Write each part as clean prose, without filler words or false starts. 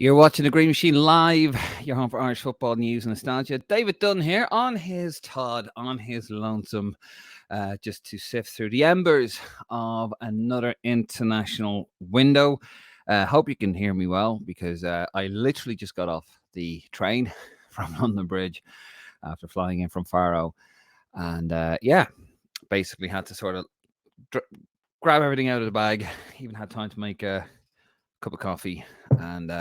You're watching the Green Machine live. You're home for Irish football news and nostalgia. David Dunn here on his Todd, on his lonesome, just to sift through the embers of another international window. Hope you can hear me well because I literally just got off the train from London Bridge after flying in from Faro. And basically had to sort of grab everything out of the bag. Even had time to make a cup of coffee. And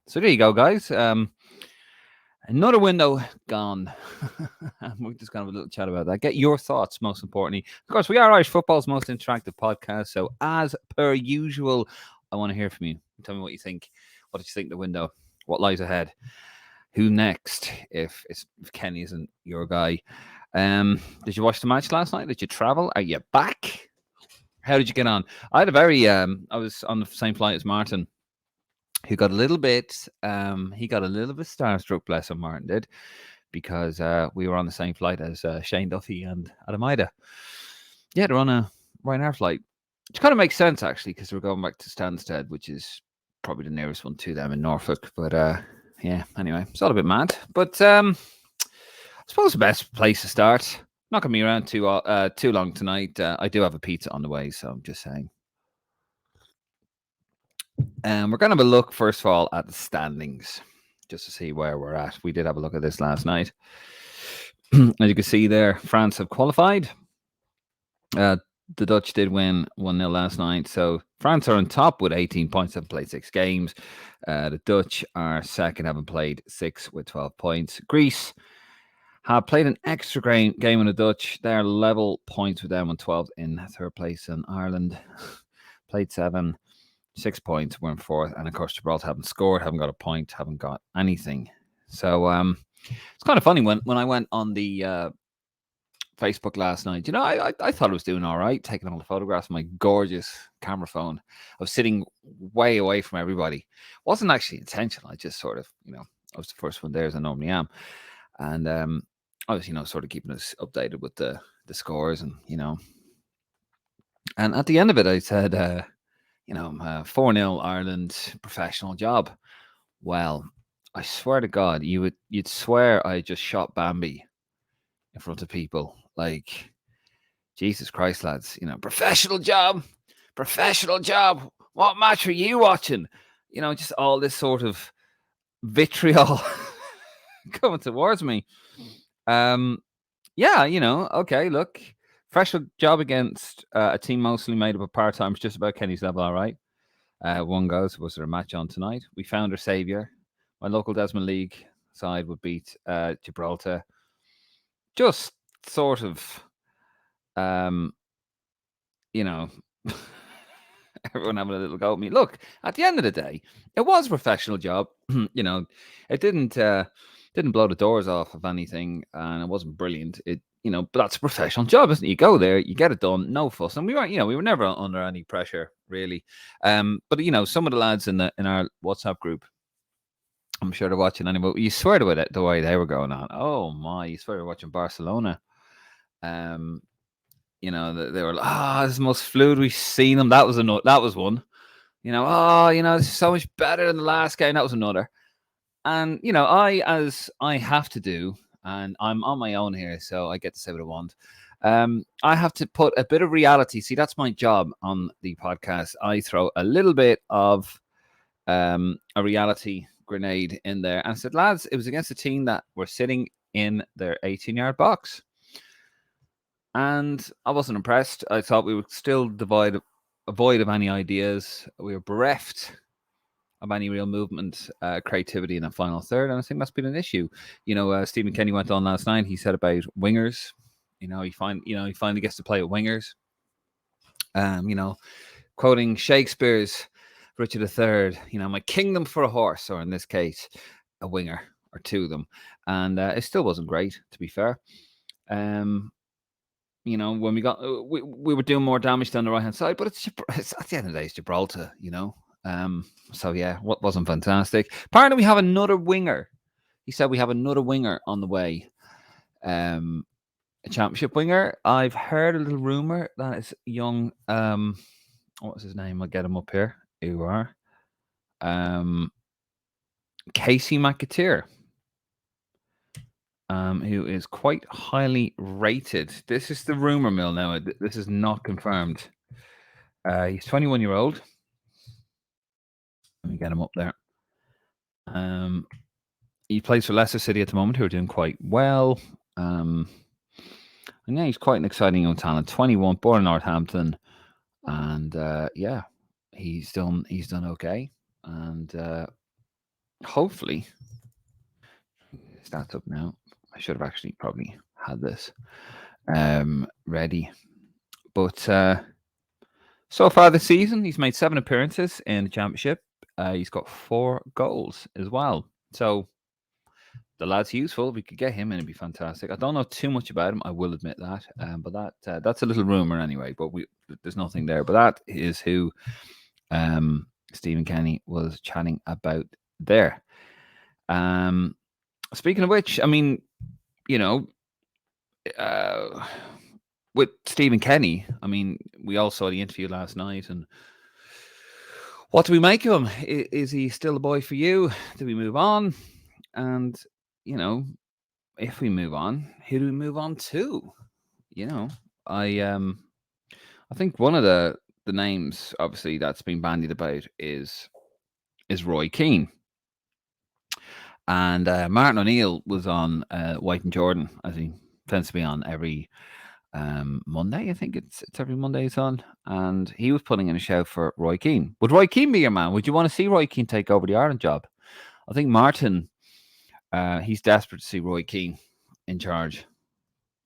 so there you go, guys. Another window gone. We're just going to have a little chat about that. Get your thoughts, most importantly. Of course, we are Irish football's most interactive podcast. So, as per usual, I want to hear from you. Tell me what you think. What did you think of the window? What lies ahead? Who next? If Kenny isn't your guy. Did you watch the match last night? Did you travel? Are you back? How did you get on? I had a very. I was on the same flight as Martin, who got a little bit starstruck, bless him, Martin did, because we were on the same flight as Shane Duffy and Adam Ida. Yeah, they're on a Ryanair flight, which kind of makes sense, actually, because we're going back to Stansted, which is probably the nearest one to them in Norfolk. But anyway, it's all a bit mad. But I suppose the best place to start, not going to be around too long tonight. I do have a pizza on the way, so I'm just saying. We're going to have a look, first of all, at the standings, just to see where we're at. We did have a look at this last night. As you can see there, France have qualified. The Dutch did win 1-0 last night. So France are on top with 18 points, have played 6 games. The Dutch are second, having played 6 with 12 points. Greece have played an extra game with the Dutch. They're level points with them on 12 in third place. And Ireland played 7. 6 points, we're in fourth, and of course Gibraltar haven't scored, haven't got a point, haven't got anything. So it's kind of funny when I went on the Facebook last night. You know, I thought I was doing all right, taking all the photographs with my gorgeous camera phone. I was sitting way away from everybody. Wasn't actually intentional. I just sort of, I was the first one there, as I normally am, and I was, sort of keeping us updated with the scores, and and at the end of it, I said. 4-0 Ireland, professional job. Well, I swear to God, you'd swear I just shot Bambi in front of people. Like, Jesus Christ, lads, professional job. What match are you watching? Just all this sort of vitriol coming towards me. Okay, look. Professional job against a team mostly made up of part-timers, just about Kenny's level, all right. One goes, was there a match on tonight? We found our saviour. My local Desmond League side would beat Gibraltar. Just sort of, everyone having a little go at me. Look, at the end of the day, it was a professional job. It didn't blow the doors off of anything, and it wasn't brilliant. But that's a professional job, isn't it? You go there, you get it done, no fuss. And we weren't, we were never under any pressure, really. But some of the lads in our WhatsApp group, I'm sure they're watching anyway. You swear to it, the way they were going on. Oh my, you swear they're watching Barcelona. They were like, this is the most fluid we've seen them. That was one. This is so much better than the last game. That was another. And I have to do. And I'm on my own here, so I get to say what I want. I have to put a bit of reality. See, that's my job on the podcast. I throw a little bit of a reality grenade in there. And I said, lads, it was against a team that were sitting in their 18-yard box. And I wasn't impressed. I thought we would still avoid of any ideas. We were bereft of any real movement, creativity in the final third, and I think that's been an issue. Stephen Kenny went on last night. He said about wingers. He finally gets to play with wingers. Quoting Shakespeare's Richard III. My kingdom for a horse, or in this case, a winger or two of them, and it still wasn't great, to be fair. When we got, we were doing more damage down the right hand side, but it's at the end of the day, it's Gibraltar, So yeah, what wasn't fantastic. Apparently, we have another winger. He said we have another winger on the way. A championship winger. I've heard a little rumor that it's young. What's his name? I'll get him up here. You are. Casey McAteer, who is quite highly rated. This is the rumor mill now. This is not confirmed. He's 21-year-old. Let me get him up there. He plays for Leicester City at the moment, who are doing quite well. And yeah, he's quite an exciting young talent. 21, born in Northampton, and yeah, he's done okay. And hopefully, stats up now. I should have actually probably had this ready, but so far this season, he's made 7 appearances in the Championship. He's got 4 goals as well. So the lad's useful. If we could get him in, it'd be fantastic. I don't know too much about him, I will admit that. But that's a little rumor anyway. But there's nothing there. But that is who Stephen Kenny was chatting about there. Speaking of which, I mean, you know, with Stephen Kenny, I mean, we all saw the interview last night, and what do we make of him? Is he still a boy for you? Do we move on? And, you know, if we move on, who do we move on to? You know, I think one of the names, obviously, that's been bandied about is Roy Keane. And Martin O'Neill was on White and Jordan, as he tends to be on every Monday. I think it's every Monday he's on. And he was putting in a shout for Roy Keane. Would Roy Keane be your man? Would you want to see Roy Keane take over the Ireland job? I think Martin, he's desperate to see Roy Keane in charge.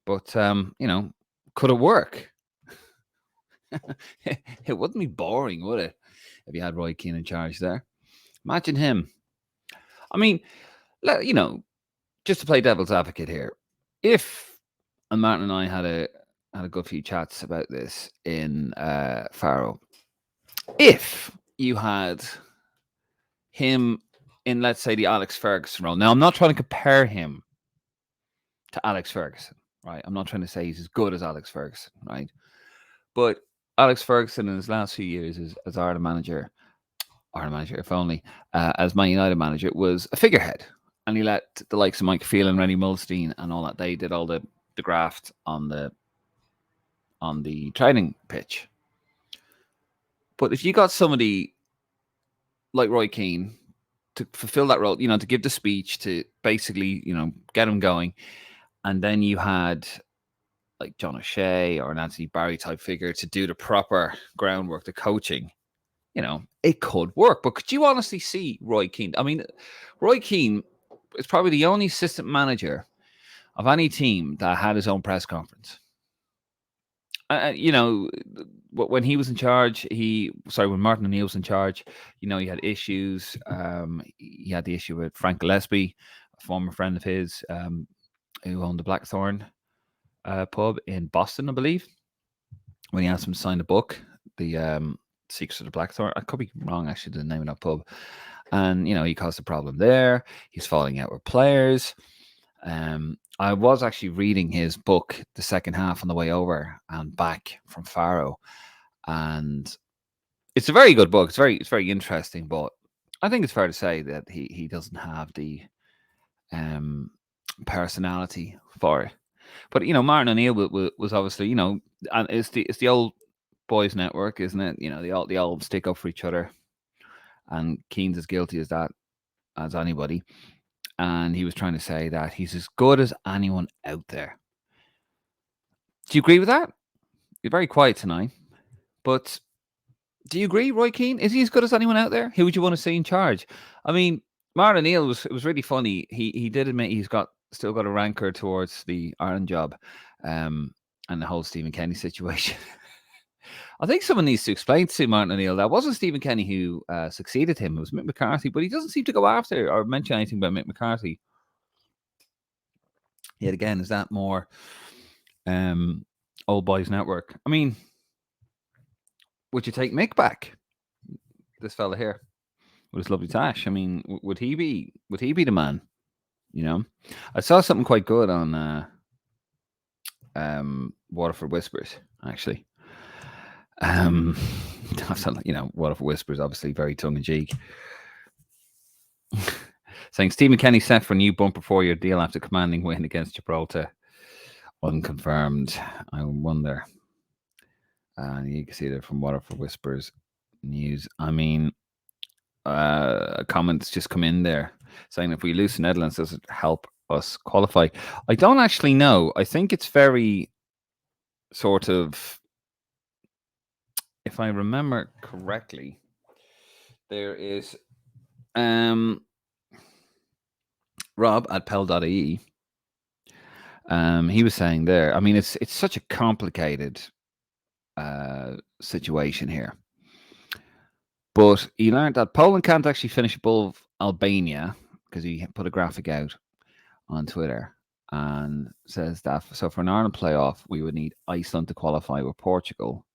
But, you know, could it work? It wouldn't be boring, would it, if you had Roy Keane in charge there? Imagine him. I mean, you know, just to play devil's advocate here, if Martin and I had a good few chats about this in Faro, if you had him in, let's say, the Alex Ferguson role. Now, I'm not trying to compare him to Alex Ferguson, right? I'm not trying to say he's as good as Alex Ferguson, right? But Alex Ferguson in his last few years as Ireland manager, if only, as Man United manager, was a figurehead. And he let the likes of Mike Phelan, Rennie Mulstein and all that, they did all the graft on the training pitch. But if you got somebody like Roy Keane to fulfill that role, you know, to give the speech, to basically, you know, get him going, and then you had like John O'Shea or an Anthony Barry type figure to do the proper groundwork, the coaching, you know, it could work. But could you honestly see Roy Keane? I mean, Roy Keane is probably the only assistant manager of any team that had his own press conference. You know, when he was in charge, when Martin O'Neill was in charge, you know, he had issues. He had the issue with Frank Gillespie, a former friend of his, who owned the Blackthorn pub in Boston, I believe, when he asked him to sign the book, the Secrets of the Blackthorn. I could be wrong, actually, the name of that pub. And, you know, he caused a problem there. He's falling out with players. I was actually reading his book, the second half, on the way over and back from Faro, and it's a very good book. It's very interesting, but I think it's fair to say that he doesn't have the personality for it. But you know, Martin O'Neill was obviously, you know, and it's the old boys network, isn't it? You know, they all stick up for each other, and Keane's as guilty as that as anybody. And he was trying to say that he's as good as anyone out there. Do you agree with that? You're very quiet tonight. But do you agree, Roy Keane? Is he as good as anyone out there? Who would you want to see in charge? I mean, Martin O'Neill it was really funny. He did admit he's still got a rancor towards the Ireland job, and the whole Stephen Kenny situation. I think someone needs to explain to Martin O'Neill that wasn't Stephen Kenny who succeeded him. It was Mick McCarthy, but he doesn't seem to go after or mention anything about Mick McCarthy. Yet again, is that more old boys network? I mean, would you take Mick back? This fella here with his lovely tash. I mean, would he be the man? You know, I saw something quite good on Waterford Whispers, actually. You know, Waterford Whispers, obviously very tongue in cheek. saying Steve McKennie set for a new bumper 4-year deal after commanding win against Gibraltar. Unconfirmed. I wonder. And you can see that from Waterford Whispers News. I mean, comments just come in there saying if we lose the Netherlands, does it help us qualify? I don't actually know. I think it's very sort of, if I remember correctly, there is Rob at pel.ie. He was saying there, I mean, it's such a complicated situation here. But he learned that Poland can't actually finish above Albania because he put a graphic out on Twitter and says that so for an Ireland playoff, we would need Iceland to qualify with Portugal,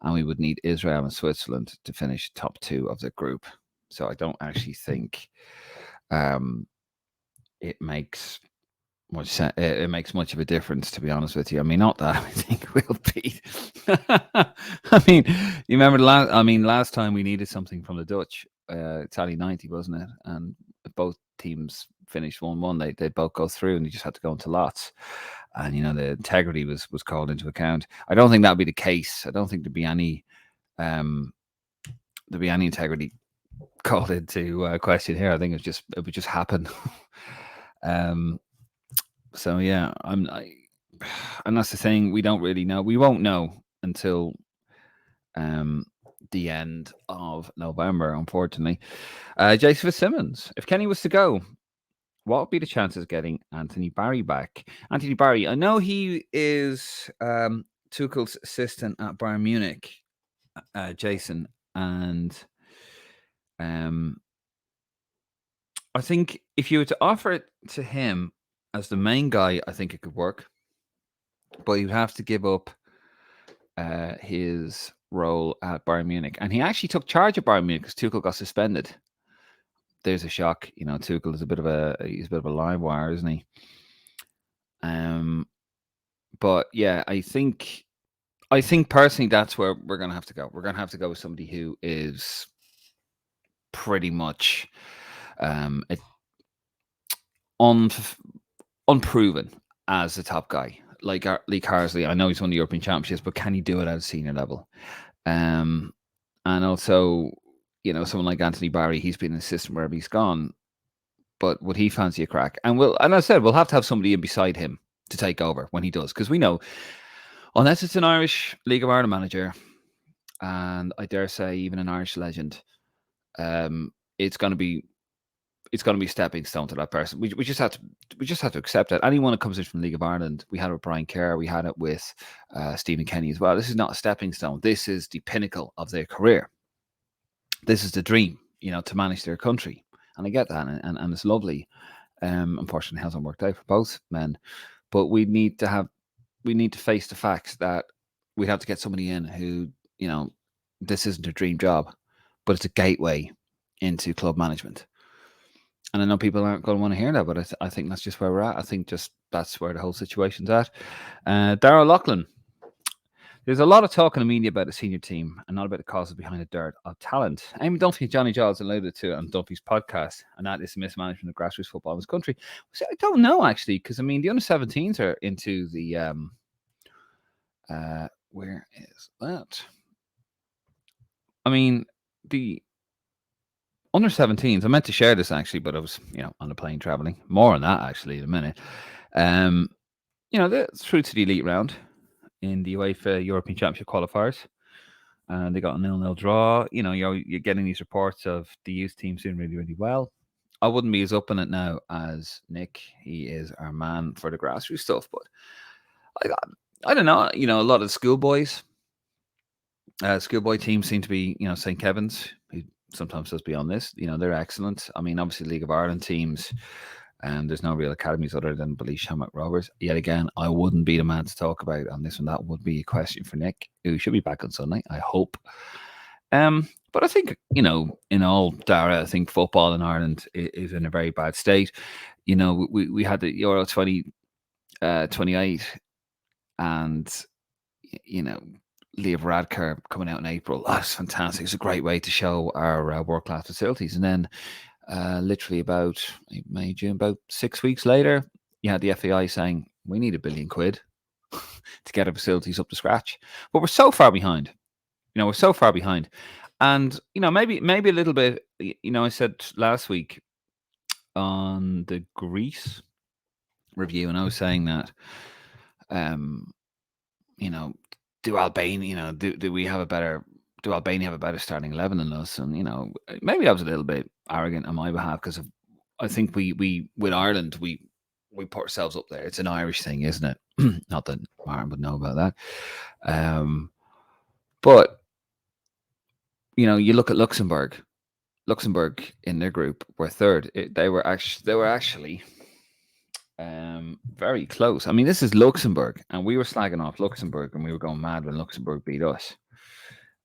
and we would need Israel and Switzerland to finish top 2 of the group. So I don't actually think it makes it makes much of a difference, to be honest with you. I mean, not that I think we'll beat. I mean, you remember last time we needed something from the Dutch. Italy 90, wasn't it? And both teams finished 1-1. They both go through, and you just had to go into lots. And the integrity was called into account. I don't think that'd be the case. I don't think there'd be any integrity called into question here. I think it would just happen. So yeah, and that's the thing. We don't really know. We won't know until the end of November, unfortunately. Jason Simmons, if Kenny was to go, what would be the chances of getting Anthony Barry back? Anthony Barry, I know he is Tuchel's assistant at Bayern Munich, Jason, and I think if you were to offer it to him as the main guy, I think it could work. But you have to give up his role at Bayern Munich. And he actually took charge of Bayern Munich because Tuchel got suspended. There's a shock. Tuchel is a bit of a live wire, isn't he? But yeah, I think personally that's where we're going to have to go. We're going to have to go with somebody who is pretty much unproven as a top guy. Like Lee Carsley, I know he's won the European Championships, but can he do it at a senior level? And also, someone like Anthony Barry, he's been an assistant wherever he's gone. But would he fancy a crack? And I said we'll have to have somebody in beside him to take over when he does, because we know, unless it's an Irish League of Ireland manager, and I dare say even an Irish legend, it's going to be stepping stone to that person. We just have to accept it. Anyone that comes in from the League of Ireland, we had it with Brian Kerr, we had it with Stephen Kenny as well. This is not a stepping stone. This is the pinnacle of their career. This is the dream, to manage their country. And I get that, and it's lovely. Unfortunately, it hasn't worked out for both men. But we need to face the facts that we have to get somebody in who, this isn't a dream job, but it's a gateway into club management. And I know people aren't going to want to hear that, but I think that's just where we're at. I think just that's where the whole situation's at. Darragh Loughlin. There's a lot of talk in the media about the senior team and not about the causes behind the dearth of talent. Amy Dunphy and Johnny Giles alluded to it on Dunphy's podcast, and that is the mismanagement of grassroots football in this country. So I don't know, actually, because, the under-17s are into the... where is that? The under-17s, I meant to share this, actually, but I was, on a plane traveling. More on that, actually, in a minute. They're through to the elite round in the UEFA European Championship qualifiers. And they got a 0-0 draw. You're getting these reports of the youth team doing really, really well. I wouldn't be as up on it now as Nick. He is our man for the grassroots stuff. But I don't know. A lot of the schoolboy teams seem to be, St. Kevin's, who sometimes does be on this. They're excellent. Obviously, League of Ireland teams. There's no real academies other than Belize Shamrock Rovers. Yet again, I wouldn't be the man to talk about on this one. That would be a question for Nick, who should be back on Sunday, I hope. But I think, in all, Dara, I think football in Ireland is in a very bad state. We had the Euro 2028 and, Leah Varadkar coming out in April. That's fantastic. It's a great way to show our world-class facilities. And then literally about May, June, about 6 weeks later, you had the FAI saying we need £1 billion to get our facilities up to scratch. But we're so far behind. We're so far behind. And maybe a little bit. I said last week on the Greece review, and I was saying that, you know, do Albania, do we have a better, do Albania have a better starting 11 than us? And maybe I was a little bit arrogant on my behalf because I think we with Ireland we put ourselves up there. It's an Irish thing, isn't it? Not that Ireland would know about that. But you look at Luxembourg. Luxembourg in their group were third. They were actually very close. I mean, this is Luxembourg, and we were slagging off Luxembourg, and we were going mad when Luxembourg beat us.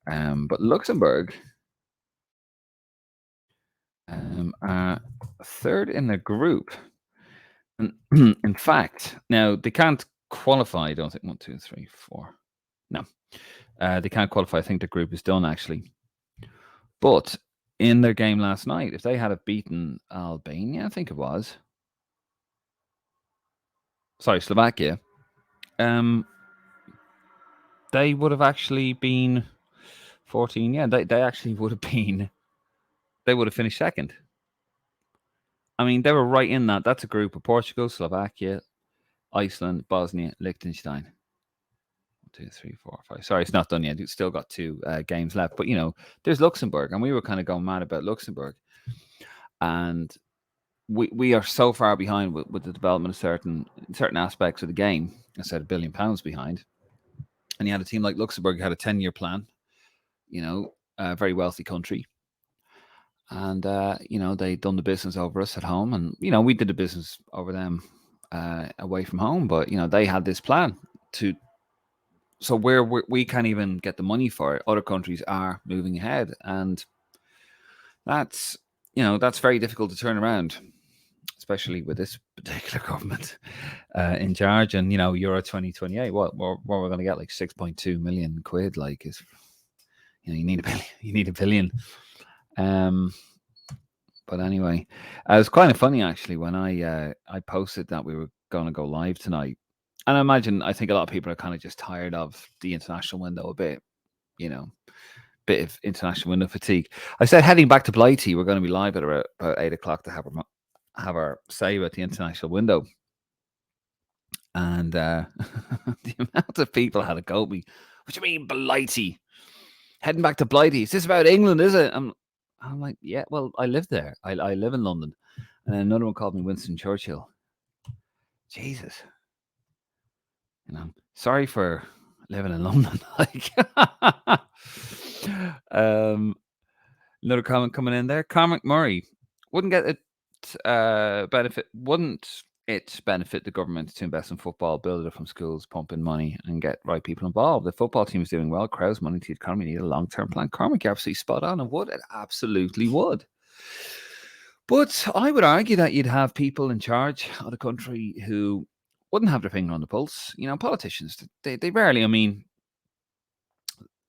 But Luxembourg are third in the group. And in fact, now they can't qualify. I don't think 1, 2, 3, 4. No, they can't qualify. I think the group is done actually. But in their game last night, if they had beaten Albania, I think it was. Sorry, Slovakia. They would have actually been 14. Yeah, they actually would have been. They would have finished second. I mean, they were right in that. That's a group of Portugal, Slovakia, Iceland, Bosnia, Liechtenstein. 1, 2, 3, 4, 5. Sorry, it's not done yet. It's still got 2 games left. But there's Luxembourg, and we were kind of going mad about Luxembourg, and we are so far behind with the development of certain aspects of the game. I said £1 billion behind, and you had a team like Luxembourg had a 10-year plan. A very wealthy country. And, they'd done the business over us at home. And, we did the business over them away from home. But, they had this plan so where we can't even get the money for it. Other countries are moving ahead. And that's very difficult to turn around, especially with this particular government in charge. And, Euro 2028, what we're going to get like 6.2 million quid, like is, you need a billion. But anyway, it was kind of funny actually when I posted that we were going to go live tonight, and I think a lot of people are kind of just tired of the international window a bit, bit of international window fatigue. I said heading back to Blighty, we're going to be live at about 8:00 to have our say about the international window, and the amount of people had a go at me. What do you mean Blighty? Heading back to Blighty? Is this about England? Is it? I'm like, yeah, well, I live there. I live in London. And then another one called me Winston Churchill. Jesus. Sorry for living in London. Like, another comment coming in there. Cormac Murray. Wouldn't it benefit the government to invest in football, build it from schools, pump in money, and get right people involved? The football team is doing well. Crowds money to the economy. Need a long-term plan. Cormac, you're absolutely spot on. And would it absolutely would. But I would argue that you'd have people in charge of the country who wouldn't have their finger on the pulse. Politicians, they rarely. I mean,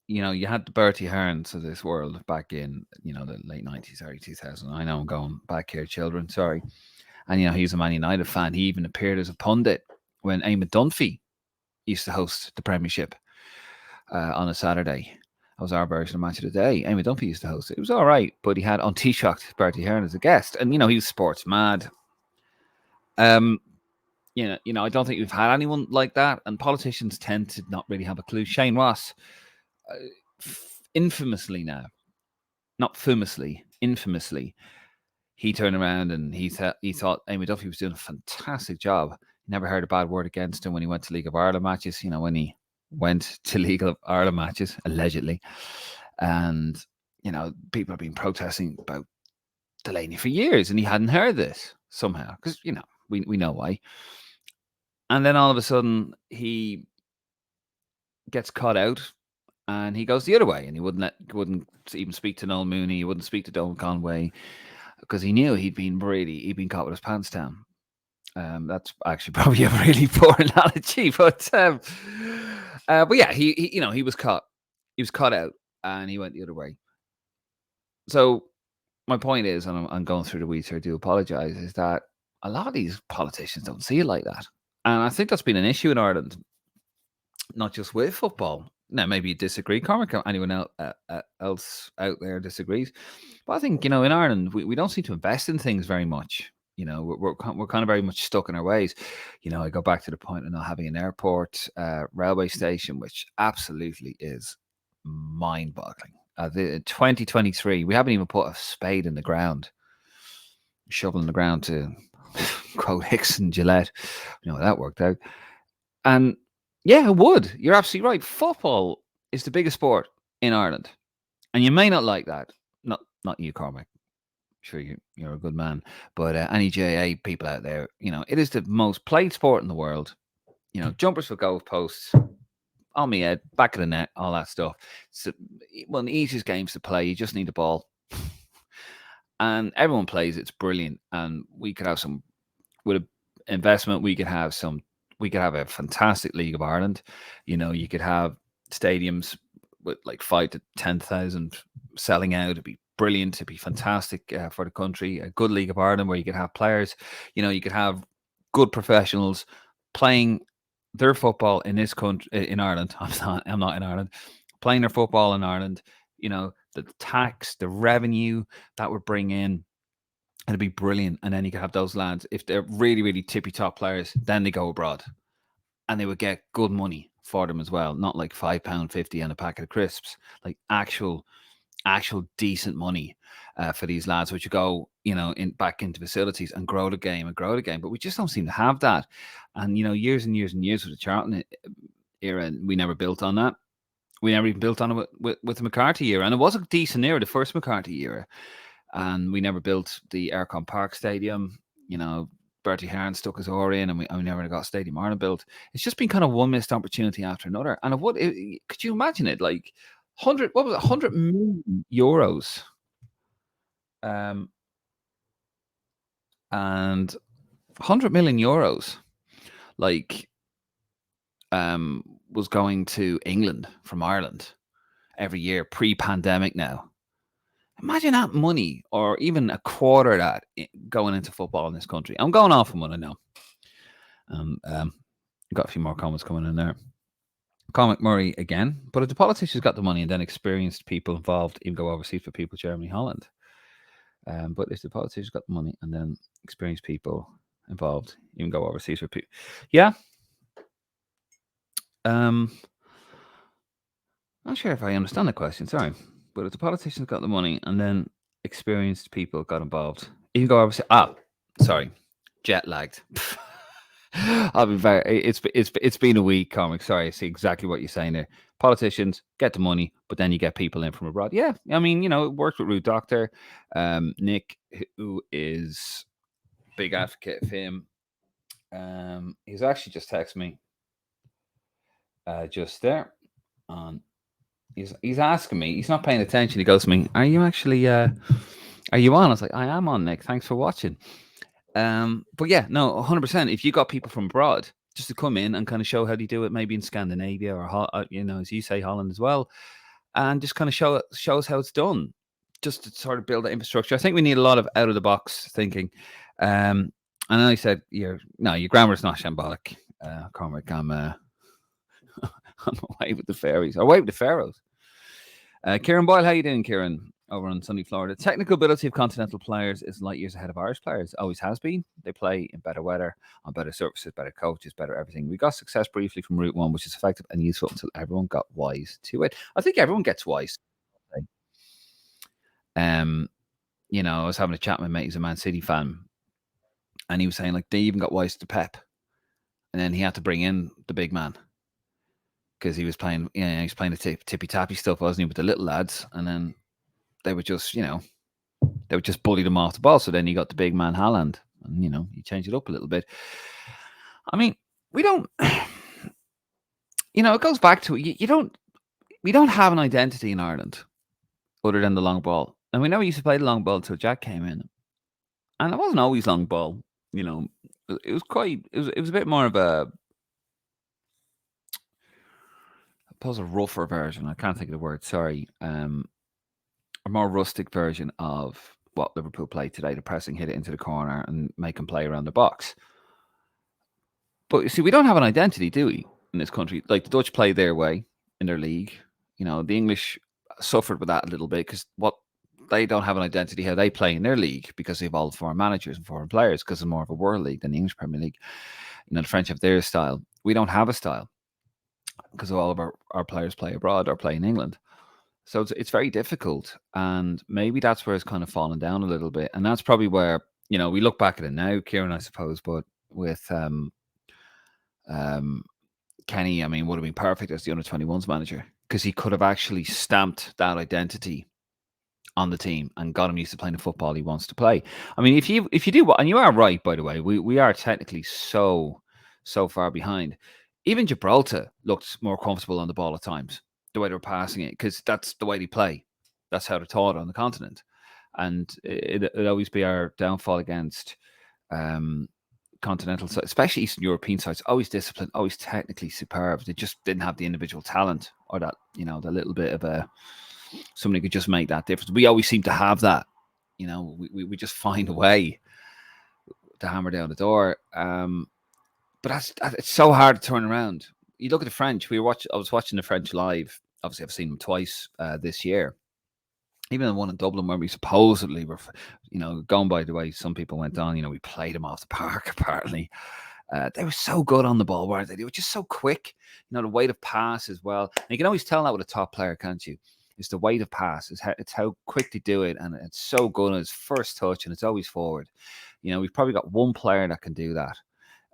you had the Bertie Hearns of this world back in the late 90s, early 2000s. I know I'm going back here, children. Sorry. And, he was a Man United fan. He even appeared as a pundit when Eamon Dunphy used to host the Premiership on a Saturday. That was our version of Match of the Day. Eamon Dunphy used to host it. It was all right, but he had on Taoiseach Bertie Hearn as a guest. And, he was sports mad. I don't think we've had anyone like that. And politicians tend to not really have a clue. Shane Ross, infamously now, not famously, infamously, he turned around and he thought Eamon Dunphy was doing a fantastic job. He never heard a bad word against him when he went to League of Ireland matches, when he went to League of Ireland matches, allegedly. And, people have been protesting about Delaney for years, and he hadn't heard this somehow, because, we know why. And then all of a sudden, he gets caught out, and he goes the other way, and he wouldn't even speak to Noel Mooney, he wouldn't speak to Donald Conway, because he knew he'd been caught with his pants down. That's actually probably a really poor analogy, but yeah, he was caught. He was caught out, and he went the other way. So my point is, and I'm going through the weeds here, I do apologise, is that a lot of these politicians don't see it like that. And I think that's been an issue in Ireland, not just with football. Now, maybe you disagree, Cormac, or anyone else out there disagrees. But I think, in Ireland, we don't seem to invest in things very much. We're kind of very much stuck in our ways. I go back to the point of not having an airport, railway station, which absolutely is mind-boggling. 2023, we haven't even put a spade in the ground, shovel in the ground to quote Hicks and Gillette. That worked out. And yeah, it would. You're absolutely right. Football is the biggest sport in Ireland, and you may not like that. Not you, Cormac. Sure, you're a good man, but any JA people out there, it is the most played sport in the world. Jumpers for goal posts, on me head, back of the net, all that stuff. It's one of the easiest games to play. You just need the ball, and everyone plays. It's brilliant, and we could have some with a investment. We could have a fantastic League of Ireland. You could have stadiums with like 5 to 10,000 selling out. It'd be brilliant. It'd be fantastic for the country. A good League of Ireland where you could have players. You could have good professionals playing their football in this country, in Ireland. I'm not in Ireland. Playing their football in Ireland. The tax, the revenue that would bring in. It'd be brilliant. And then you could have those lads, if they're really, really tippy top players, then they go abroad. And they would get good money for them as well. Not like £5.50 and a packet of crisps. Like actual decent money for these lads, which you go, back into facilities and grow the game. But we just don't seem to have that. And, years and years and years with the Charlton era, we never built on that. We never even built on it with the McCarthy era. And it was a decent era, the first McCarthy era. And we never built the Aircon Park Stadium. Bertie Hearn stuck his oar in, and we never got Stadium Ireland built. It's just been kind of one missed opportunity after another. And could you imagine it? Like 100 million euros, and 100 million euros, like, was going to England from Ireland every year pre-pandemic. Now, imagine that money, or even a quarter of that, going into football in this country. I'm going off on what I know. Got a few more comments coming in there. Cormac Murray again. But if the politicians got the money and then experienced people involved, even go overseas for people, Germany, Holland. But if the politicians got the money and then experienced people involved, even go overseas for people. Yeah. Not sure if I understand the question. Sorry. But if the politicians got the money and then experienced people got involved, even go overseas. Sorry. Jet lagged. I'll be very. It's been a week, Cormac. Sorry, I see exactly what you're saying there. Politicians get the money, but then you get people in from abroad. Yeah, I mean, it worked with Root Doctor, Nick, who is big advocate of him. He's actually just texted me, just there, and he's asking me. He's not paying attention. He goes to me, "Are you actually? Are you on?" I was like, "I am on, Nick. Thanks for watching." But yeah, no, 100%. If you got people from abroad just to come in and kind of show how they do it, maybe in Scandinavia or as you say, Holland as well, and just kind of show us how it's done, just to sort of build that infrastructure. I think we need a lot of out of the box thinking. And I said, your grammar's not shambolic, Cormac. I'm away with the fairies, or away with the pharaohs. Kieran Boyle, how you doing, Kieran? Over on sunny Florida. Technical ability of continental players is light years ahead of Irish players. Always has been. They play in better weather, on better surfaces, better coaches, better everything. We got success briefly from Route 1, which is effective and useful until everyone got wise to it. I think everyone gets wise. I was having a chat with my mate who's a Man City fan, and he was saying, like, they even got wise to Pep. And then he had to bring in the big man, because he was playing, the tippy-tappy stuff, wasn't he, with the little lads. And then they would just, they would just bully them off the ball. So then you got the big man Haaland, and you change it up a little bit. I mean, we don't. It goes back to we don't have an identity in Ireland other than the long ball, and we never used to play the long ball until Jack came in, and it wasn't always long ball. It was a bit more of a, I suppose, a rougher version. I can't think of the word. Sorry. A more rustic version of what Liverpool play today, the pressing, hit it into the corner and make them play around the box. But you see, we don't have an identity, do we, in this country? Like the Dutch play their way in their league. The English suffered with that a little bit because they don't have an identity how they play in their league because they've all foreign managers and foreign players because it's more of a world league than the English Premier League. The French have their style. We don't have a style because all of our players play abroad or play in England. So it's very difficult. And maybe that's where it's kind of fallen down a little bit. And that's probably where, we look back at it now, Kieran, I suppose, but with Kenny, would have been perfect as the under-21s manager because he could have actually stamped that identity on the team and got him used to playing the football he wants to play. If you do, and you are right, by the way, we are technically so far behind. Even Gibraltar looked more comfortable on the ball at times, the way they were passing it, because that's the way they play. That's how they're taught on the continent. And it'd always be our downfall against continental, especially Eastern European sides, always disciplined, always technically superb. They just didn't have the individual talent or that, the little bit of somebody could just make that difference. We always seem to have that. We just find a way to hammer down the door. But it's so hard to turn around. You look at the French. I was watching the French live. Obviously, I've seen them twice this year. Even the one in Dublin where we supposedly were, going by the way some people went on. We played them off the park. Apparently, they were so good on the ball, weren't they? They were just so quick. The weight of pass as well. And you can always tell that with a top player, can't you? It's the weight of pass. It's how quick they do it, and it's so good on his first touch, and it's always forward. We've probably got one player that can do that.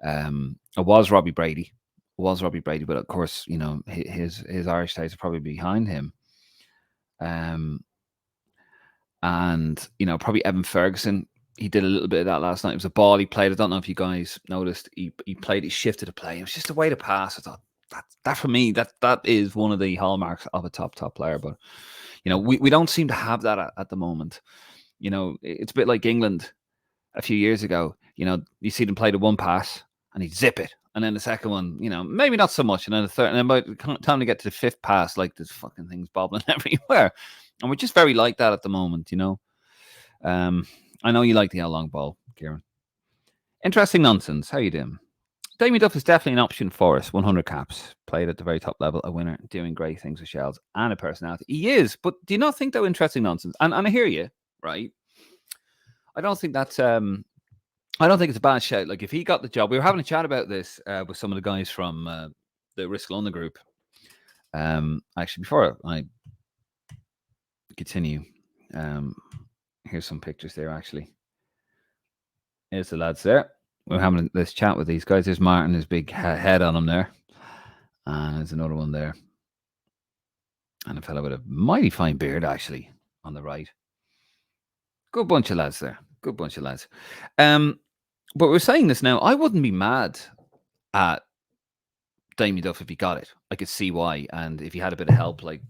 It was Robbie Brady. But of course, his Irish days are probably behind him. And probably Evan Ferguson. He did a little bit of that last night. It was a ball he played. I don't know if you guys noticed. He played. He shifted the play. It was just a way to pass. I thought that for me that is one of the hallmarks of a top player. But we don't seem to have that at the moment. It's a bit like England a few years ago. You see them play the one pass and he'd zip it, and then the second one, maybe not so much, and then the third, and then by the time to get to the fifth pass, like there's fucking things bobbling everywhere, and we're just very like that at the moment. I know you like the long ball, Kieran. Interesting nonsense. How you doing? Damien Duff is definitely an option for us. 100 caps, played at the very top level, a winner, doing great things with Shells, and a personality. He is, but do you not think that interesting nonsense? And I hear you, right? I don't think that's I don't think it's a bad shout. Like if he got the job, we were having a chat about this with some of the guys from the Risk London group. Actually, before I continue, here's some pictures there. Actually, here's the lads there. We're having this chat with these guys. There's Martin, his big head on him there, and there's another one there, and a fellow with a mighty fine beard actually on the right. Good bunch of lads there. Good bunch of lads. But we're saying this now. I wouldn't be mad at Damien Duff if he got it. I could see why. And if he had a bit of help, like,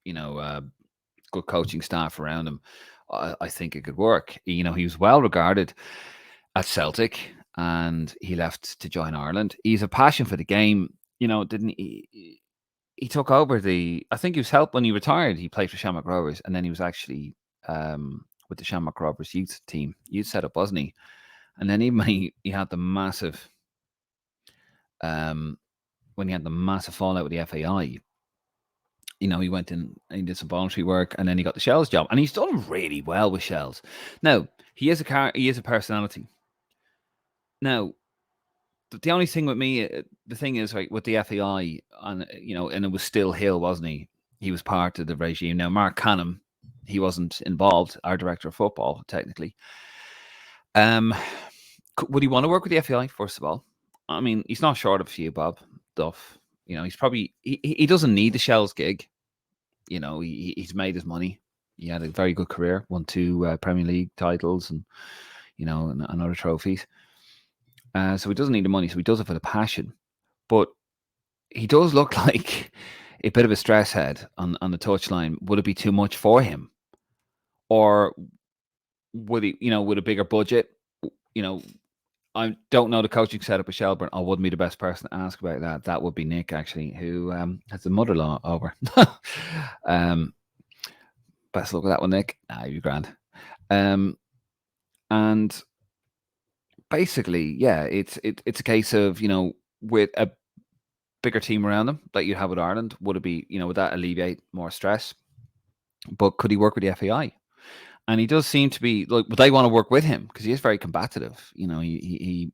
good coaching staff around him, I think it could work. He was well regarded at Celtic and he left to join Ireland. He's a passion for the game. Didn't he? He took over I think he was helped when he retired. He played for Shamrock Rovers and then he was actually with the Shamrock Rovers youth team, youth setup, wasn't he? And then even he had the massive, when he had the massive fallout with the FAI, he went in and he did some voluntary work, and then he got the Shells job, and he's done really well with Shells. Now he is a personality. Now, the only thing with me, the thing is, right, with the FAI, and and it was still Hill, wasn't he? He was part of the regime. Now Mark Canham, he wasn't involved. Our director of football, technically. Would he want to work with the FAI, first of all? He's not short of a few, Bob Duff. He's probably he doesn't need the Shells gig. He's made his money. He had a very good career, won 2 Premier League titles and and other trophies. So he doesn't need the money. So he does it for the passion. But he does look like a bit of a stress head on the touchline. Would it be too much for him, or would he, with a bigger budget? I don't know the coaching setup at Shelburne. I wouldn't be the best person to ask about that. That would be Nick, actually, who has a mother-in-law over. Best luck with that one, Nick. You're grand. And basically, yeah, it's a case of, with a bigger team around him like you have with Ireland, would it be, would that alleviate more stress? But could he work with the FAI? And he does seem to be like, would they want to work with him because he is very combative. He's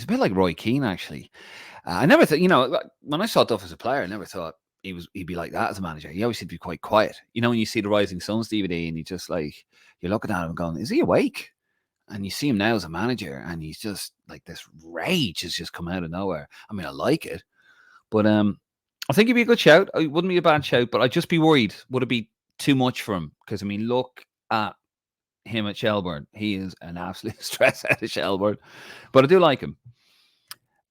a bit like Roy Keane, actually. I never thought, like, when I saw Duff as a player, I never thought he'd be like that as a manager. He always seemed to be quite quiet. When you see the Rising Suns DVD, and he just like, you're looking at him and going, is he awake? And you see him now as a manager, and he's just like, this rage has just come out of nowhere. I mean, I like it, but I think he'd be a good shout. It wouldn't be a bad shout, but I'd just be worried. Would it be too much for him? Because I mean, look at him at Shelbourne. He is an absolute stress out of Shelbourne, but I do like him.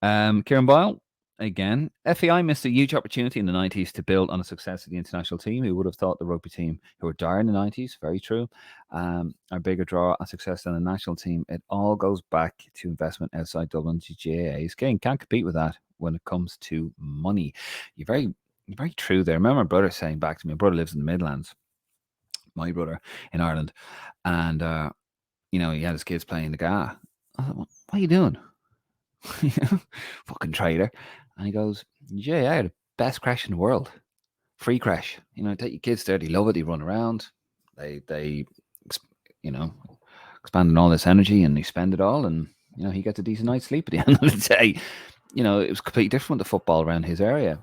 Kieran Boyle, again, FAI missed a huge opportunity in the 90s to build on the success of the international team. Who would have thought the rugby team, who were dire in the 90s, very true, are bigger draw and success than the national team? It all goes back to investment outside Dublin. GAAs again can't compete with that when it comes to money. You're very true there. I remember my brother saying back to me, my brother lives in the Midlands, my brother in Ireland, and he had his kids playing the GAA. I thought, what are you doing? Fucking traitor. And he goes, yeah, the best crash in the world. Free crash. Take your kids there. They love it. They run around. They expanding all this energy, and they spend it all. And, he gets a decent night's sleep at the end of the day. It was completely different with the football around his area.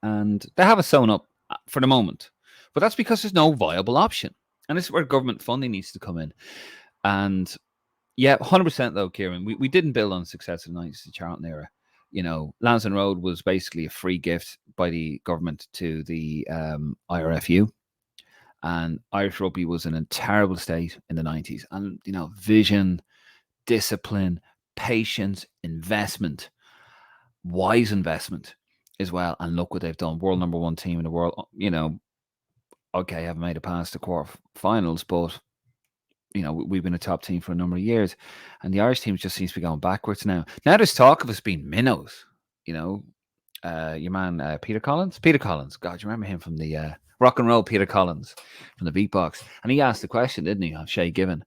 And they have it sewn up for the moment. But that's because there's no viable option. And this is where government funding needs to come in. And yeah, 100% though, Kieran. We didn't build on the success of the 90s, the Charlton era. Lansdowne Road was basically a free gift by the government to the IRFU. And Irish rugby was in a terrible state in the 90s. And, vision, discipline, patience, investment, wise investment as well. And look what they've done. World number one team in the world. Okay, haven't made it past the quarterfinals, but we've been a top team for a number of years, and the Irish team just seems to be going backwards now. Now there's talk of us being minnows. Your man Peter Collins. Peter Collins, God, you remember him from the rock and roll? Peter Collins from the Beatbox, and he asked the question, didn't he, of Shay Given?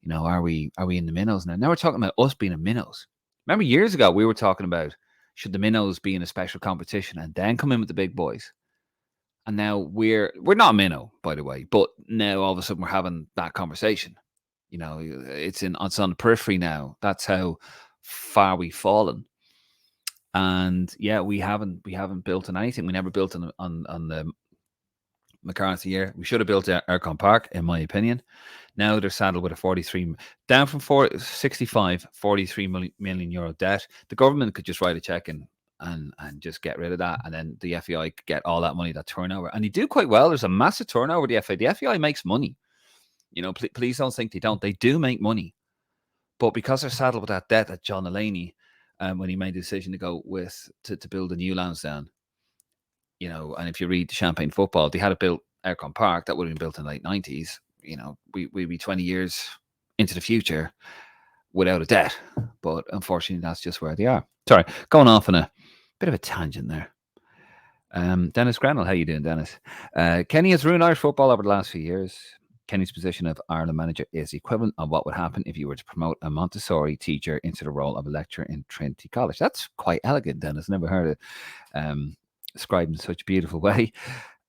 Are we in the minnows now? Now we're talking about us being in minnows. Remember years ago we were talking about should the minnows be in a special competition and then come in with the big boys. And now we're not a minnow, by the way, but now all of a sudden we're having that conversation. It's on the periphery now. That's how far we've fallen. And yeah, we haven't built on anything. We never built on the McCarthy year. We should have built Aircon Park, in my opinion. Now they're saddled with a 43 down from 43 million euro debt. The government could just write a check and just get rid of that, and then the FAI could get all that money, that turnover, and they do quite well. There's a massive turnover. The FAI makes money. Please don't think they don't. They do make money, but because they're saddled with that debt that John Delaney, when he made the decision to go with to build a new Lansdowne, and if you read the Champagne Football, they had it built Aircon Park that would have been built in the late 90s. We'd be 20 years into the future without a debt, but unfortunately, that's just where they are. Sorry, going off on a bit of a tangent there. Dennis Grenell, how you doing, Dennis? Kenny has ruined Irish football over the last few years. Kenny's position of Ireland manager is the equivalent of what would happen if you were to promote a Montessori teacher into the role of a lecturer in Trinity College. That's quite elegant, Dennis. Never heard it described in such a beautiful way.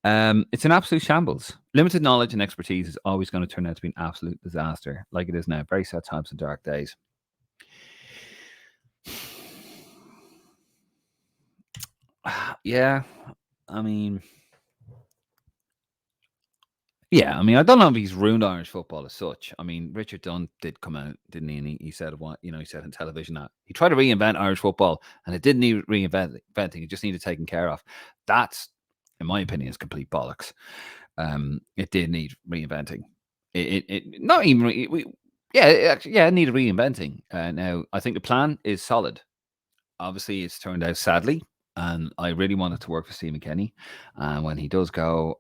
It's an absolute shambles. Limited knowledge and expertise is always going to turn out to be an absolute disaster, like it is now. Very sad times and dark days. Yeah, I mean, I don't know if he's ruined Irish football as such. I mean, Richard Dunn did come out, didn't he? And he said what, he said on television that he tried to reinvent Irish football, and it didn't need reinventing; it just needed taken care of. That's, in my opinion, is complete bollocks. It did need reinventing. It not even it needed reinventing. Now I think the plan is solid. Obviously, it's turned out sadly, and I really wanted to work for Stephen Kenny. And when he does go,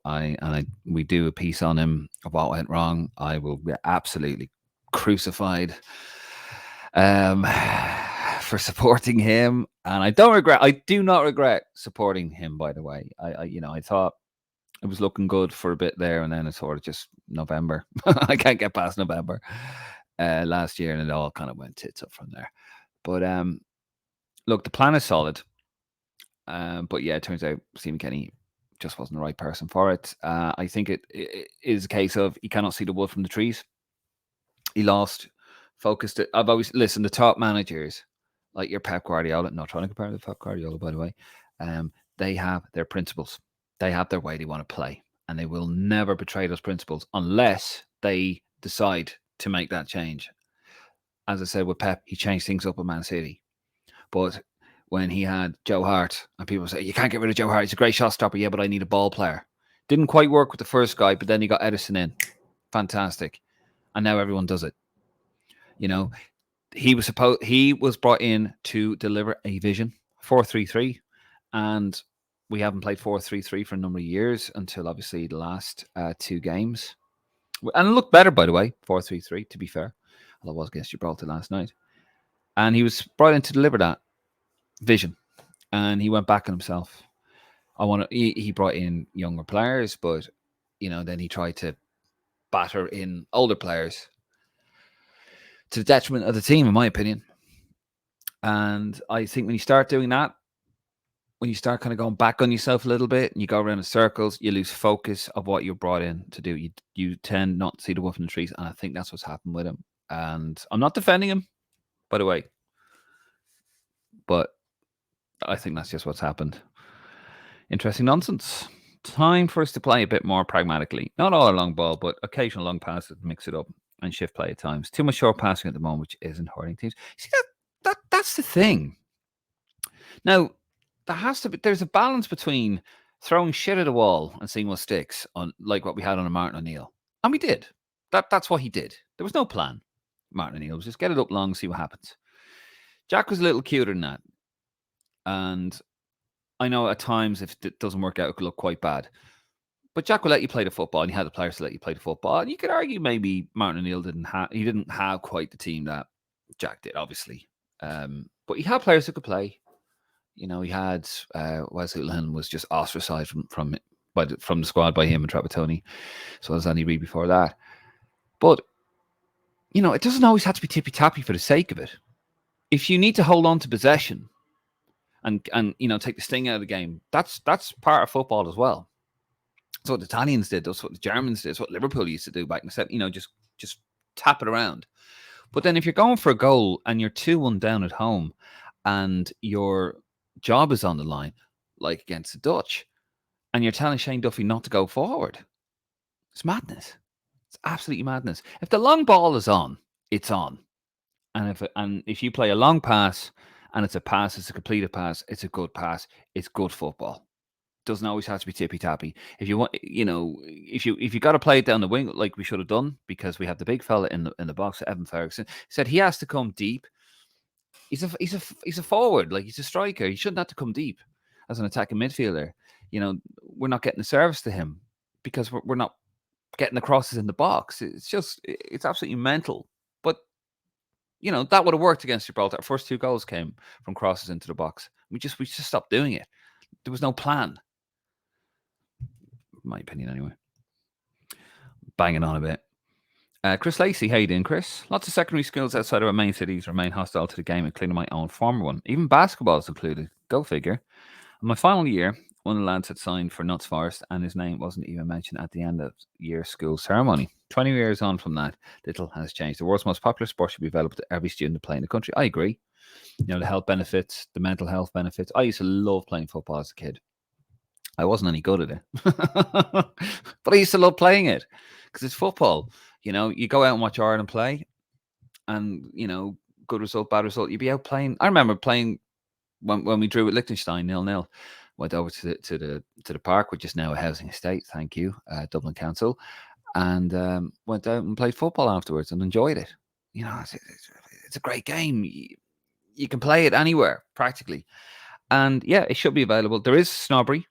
we do a piece on him of what went wrong. I will be absolutely crucified for supporting him, and I do not regret supporting him. By the way, I thought it was looking good for a bit there, and then it's sort of just November. I can't get past November. last year, and it all kind of went tits up from there. But look, the plan is solid. But yeah, it turns out Stephen Kenny just wasn't the right person for it. I think it is a case of he cannot see the wood from the trees. He lost focused. I've always listened. The top managers, like your Pep Guardiola, not trying to compare to Pep Guardiola, by the way, they have their principles. They have their way they want to play, and they will never betray those principles unless they decide to make that change. As I said with Pep, he changed things up at Man City, but when he had Joe Hart, and people say, you can't get rid of Joe Hart. He's a great shot stopper. Yeah, but I need a ball player. Didn't quite work with the first guy, but then he got Edison in. Fantastic. And now everyone does it. You know, he was brought in to deliver a vision, 4-3-3. And we haven't played 4-3-3 for a number of years until obviously the last 2 games. And it looked better, by the way, 4-3-3, to be fair. Although it was against Gibraltar last night. And he was brought in to deliver that vision. And he went back on himself. He brought in younger players, but then he tried to batter in older players to the detriment of the team, in my opinion. And I think when you start doing that, when you start kind of going back on yourself a little bit and you go around in circles, you lose focus of what you're brought in to do. You tend not to see the wolf in the trees, and I think that's what's happened with him. And I'm not defending him, by the way, but I think that's just what's happened. Interesting nonsense. Time for us to play a bit more pragmatically. Not all a long ball, but occasional long passes, mix it up, and shift play at times. Too much short passing at the moment, which isn't hurting teams. See, that's the thing. Now, there's a balance between throwing shit at a wall and seeing what sticks, on like what we had on a Martin O'Neill. And we did. That's what he did. There was no plan. Martin O'Neill was just get it up long, see what happens. Jack was a little cuter than that. And I know at times if it doesn't work out, it could look quite bad. But Jack will let you play the football, and he had the players to let you play the football. And you could argue maybe Martin O'Neill didn't have quite the team that Jack did, obviously. But he had players who could play. He had Wesley Lynn was just ostracized from the squad by him and Trapattoni. So was Andy Reid before that. But it doesn't always have to be tippy tappy for the sake of it. If you need to hold on to possession and take the sting out of the game, that's part of football as well. That's what the Italians did. That's what the Germans did. That's what Liverpool used to do back in the 70s. Just tap it around. But then if you're going for a goal and you're 2-1 down at home and your job is on the line, like against the Dutch, and you're telling Shane Duffy not to go forward, it's madness. It's absolutely madness. If the long ball is on, it's on. And if you play a long pass and it's a pass, it's a completed pass, it's a good pass, it's good football. Doesn't always have to be tippy tappy. If you want, if you got to play it down the wing like we should have done, because we have the big fella in the box, Evan Ferguson said he has to come deep. He's a forward, like he's a striker. He shouldn't have to come deep as an attacking midfielder. We're not getting the service to him because we're not getting the crosses in the box. It's absolutely mental. But that would have worked against Gibraltar. Our first 2 goals came from crosses into the box. We just stopped doing it. There was no plan. My opinion, anyway. Banging on a bit. Chris Lacey, how you doing, Chris? Lots of secondary schools outside of our main cities remain hostile to the game, including my own former one. Even basketball is included. Go figure. In my final year, one of the lads had signed for Notts Forest, and his name wasn't even mentioned at the end of year school ceremony. 20 years on from that, little has changed. The world's most popular sport should be available to every student to play in the country. I agree. The health benefits, the mental health benefits. I used to love playing football as a kid. I wasn't any good at it, but I used to love playing it because it's football. You go out and watch Ireland play, and good result, bad result, you'd be out playing. I remember playing when we drew with Liechtenstein 0-0. Went over to the park, which is now a housing estate. Thank you, Dublin Council, and went out and played football afterwards and enjoyed it. It's a great game. You can play it anywhere practically, and yeah, it should be available. There is snobbery.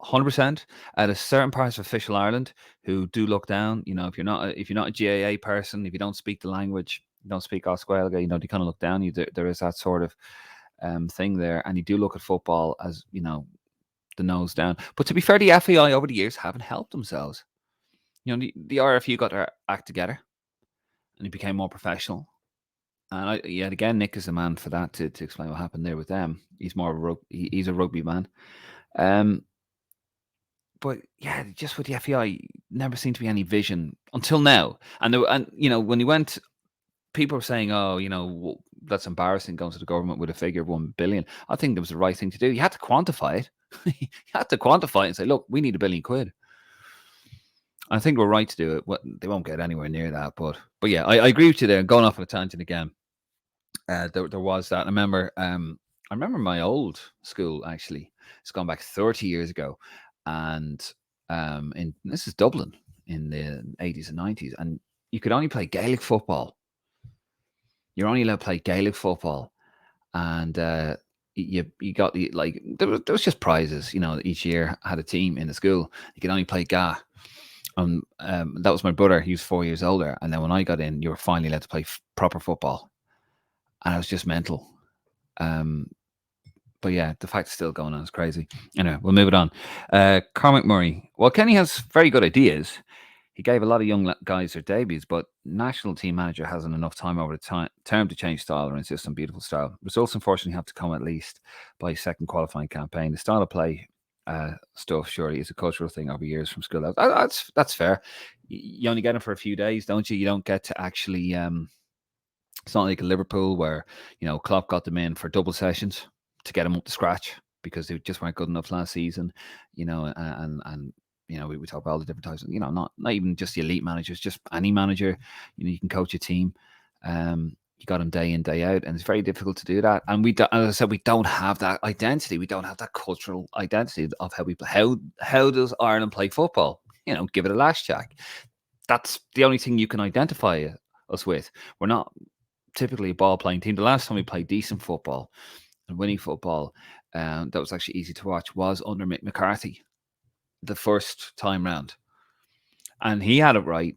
100% at a certain parts of official Ireland who do look down. If you're not a GAA person, if you don't speak the language, you don't speak Oscuelga, they kind of look down. There is that sort of thing there, and you do look at football as the nose down. But to be fair, the FAI over the years haven't helped themselves. The RFU got their act together, and he became more professional. And yet again, Nick is the man for that to explain what happened there with them. He's more of he's a rugby man. But yeah, just with the FEI, never seemed to be any vision until now. And when he went, people were saying, "Oh, that's embarrassing going to the government with a figure of 1 billion." I think it was the right thing to do. You had to quantify it. You had to quantify it and say, "Look, we need £1 billion." I think we're right to do it. Well, they won't get anywhere near that, but yeah, I agree with you there. Going off on a tangent again, there was that. I remember my old school actually. It's gone back 30 years ago, and this is Dublin in the 80s and 90s, and you could only play Gaelic football. You're only allowed to play Gaelic football, and you got there was just prizes. Each year had a team in the school. You could only play GA. That was my brother. He was 4 years older, and then when I got in, you were finally allowed to play proper football, and I was just mental. But yeah, the fact it's still going on is crazy. Anyway, we'll move it on. Cormac Murray. Well, Kenny has very good ideas. He gave a lot of young guys their debuts, but national team manager hasn't enough time over the term to change style or insist on beautiful style. Results, unfortunately, have to come at least by second qualifying campaign. The style of play stuff, surely, is a cultural thing over years from school. That's fair. You only get them for a few days, don't you? You don't get to actually... it's not like Liverpool where, Klopp got them in for double sessions to get them up to scratch because they just weren't good enough last season, and we talk about all the different types of, not even just the elite managers, just any manager, you can coach a team. You got them day in, day out, and it's very difficult to do that. And as I said, we don't have that identity. We don't have that cultural identity of how we play. How does Ireland play football? Give it a lash, Jack. That's the only thing you can identify us with. We're not typically a ball-playing team. The last time we played decent football and winning football, that was actually easy to watch, was under Mick McCarthy, the first time round, and he had it right.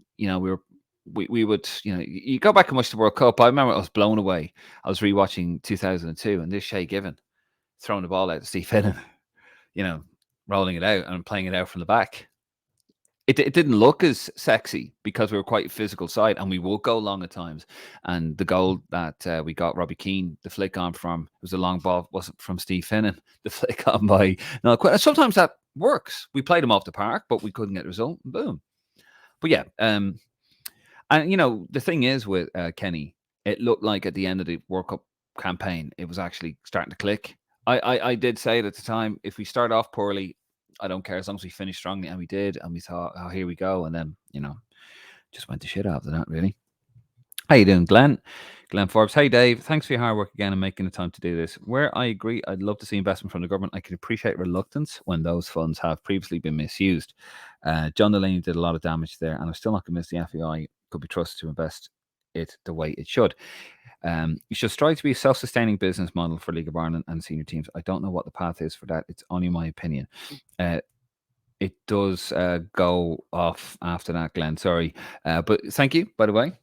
We would, you go back and watch the World Cup. I remember I was blown away. I was rewatching 2002, and this Shay Given throwing the ball out to Steve Finnan, rolling it out and playing it out from the back. It didn't look as sexy because we were quite a physical side, and we would go long at times. And the goal that we got Robbie Keane, the flick on from, it was a long ball, wasn't from Steve Finnan. The flick on by sometimes that works. We played him off the park, but we couldn't get the result. Boom. But yeah, and the thing is with Kenny, it looked like at the end of the World Cup campaign, it was actually starting to click. I did say it at the time, if we start off poorly, I don't care as long as we finish strongly, and we did, and we thought, oh, here we go, and then just went to shit after that, really. How you doing, Glenn? Glenn Forbes. Hey, Dave. Thanks for your hard work again and making the time to do this. Where I agree, I'd love to see investment from the government. I can appreciate reluctance when those funds have previously been misused. John Delaney did a lot of damage there, and I'm still not convinced the FEI could be trusted to invest it the way it should. You should strive to be a self-sustaining business model for League of Ireland and senior teams. I don't know what the path is for that. It's only my opinion. It does go off after that, Glenn. Sorry. But thank you, by the way.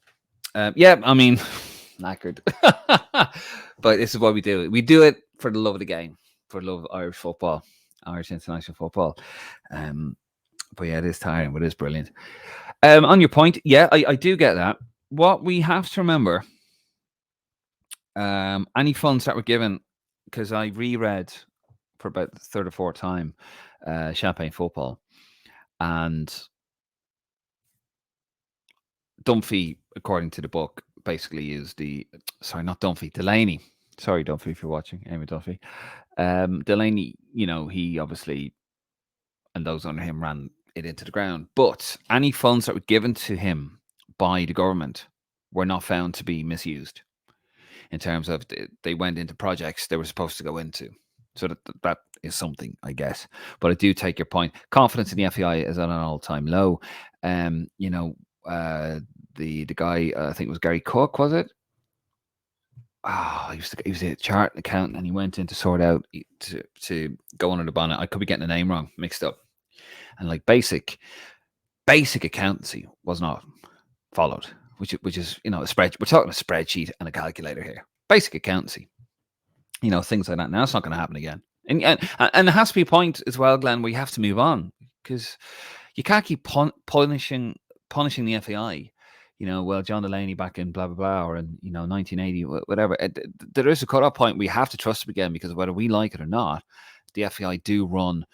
Yeah, I mean, knackered. But this is what we do. We do it for the love of the game, for the love of Irish football, Irish international football. But yeah, it is tiring, but it is brilliant. On your point, yeah, I do get that. What we have to remember, any funds that were given, because I reread for about the third or fourth time Champagne Football, and Dunphy, according to the book, basically is Delaney. Sorry, Dunphy, if you're watching, Amy Dunphy. Delaney, he obviously, and those under him, ran it into the ground. But any funds that were given to him by the government were not found to be misused in terms of they went into projects they were supposed to go into. So that is something, I guess. But I do take your point. Confidence in the FEI is at an all-time low. The guy, I think it was Gary Cook, was it? He was a chart accountant, and he went in to sort out to go under the bonnet. I could be getting the name wrong, mixed up. And like basic accountancy was not followed, which is a spreadsheet. We're talking a spreadsheet and a calculator here. Basic accountancy, things like that. Now it's not going to happen again. And there has to be a point as well, Glenn, where you have to move on, because you can't keep punishing the FAI. well, John Delaney back in blah blah blah, or in 1980, whatever. There is a cut-off point. We have to trust them again, because whether we like it or not, the FAI do run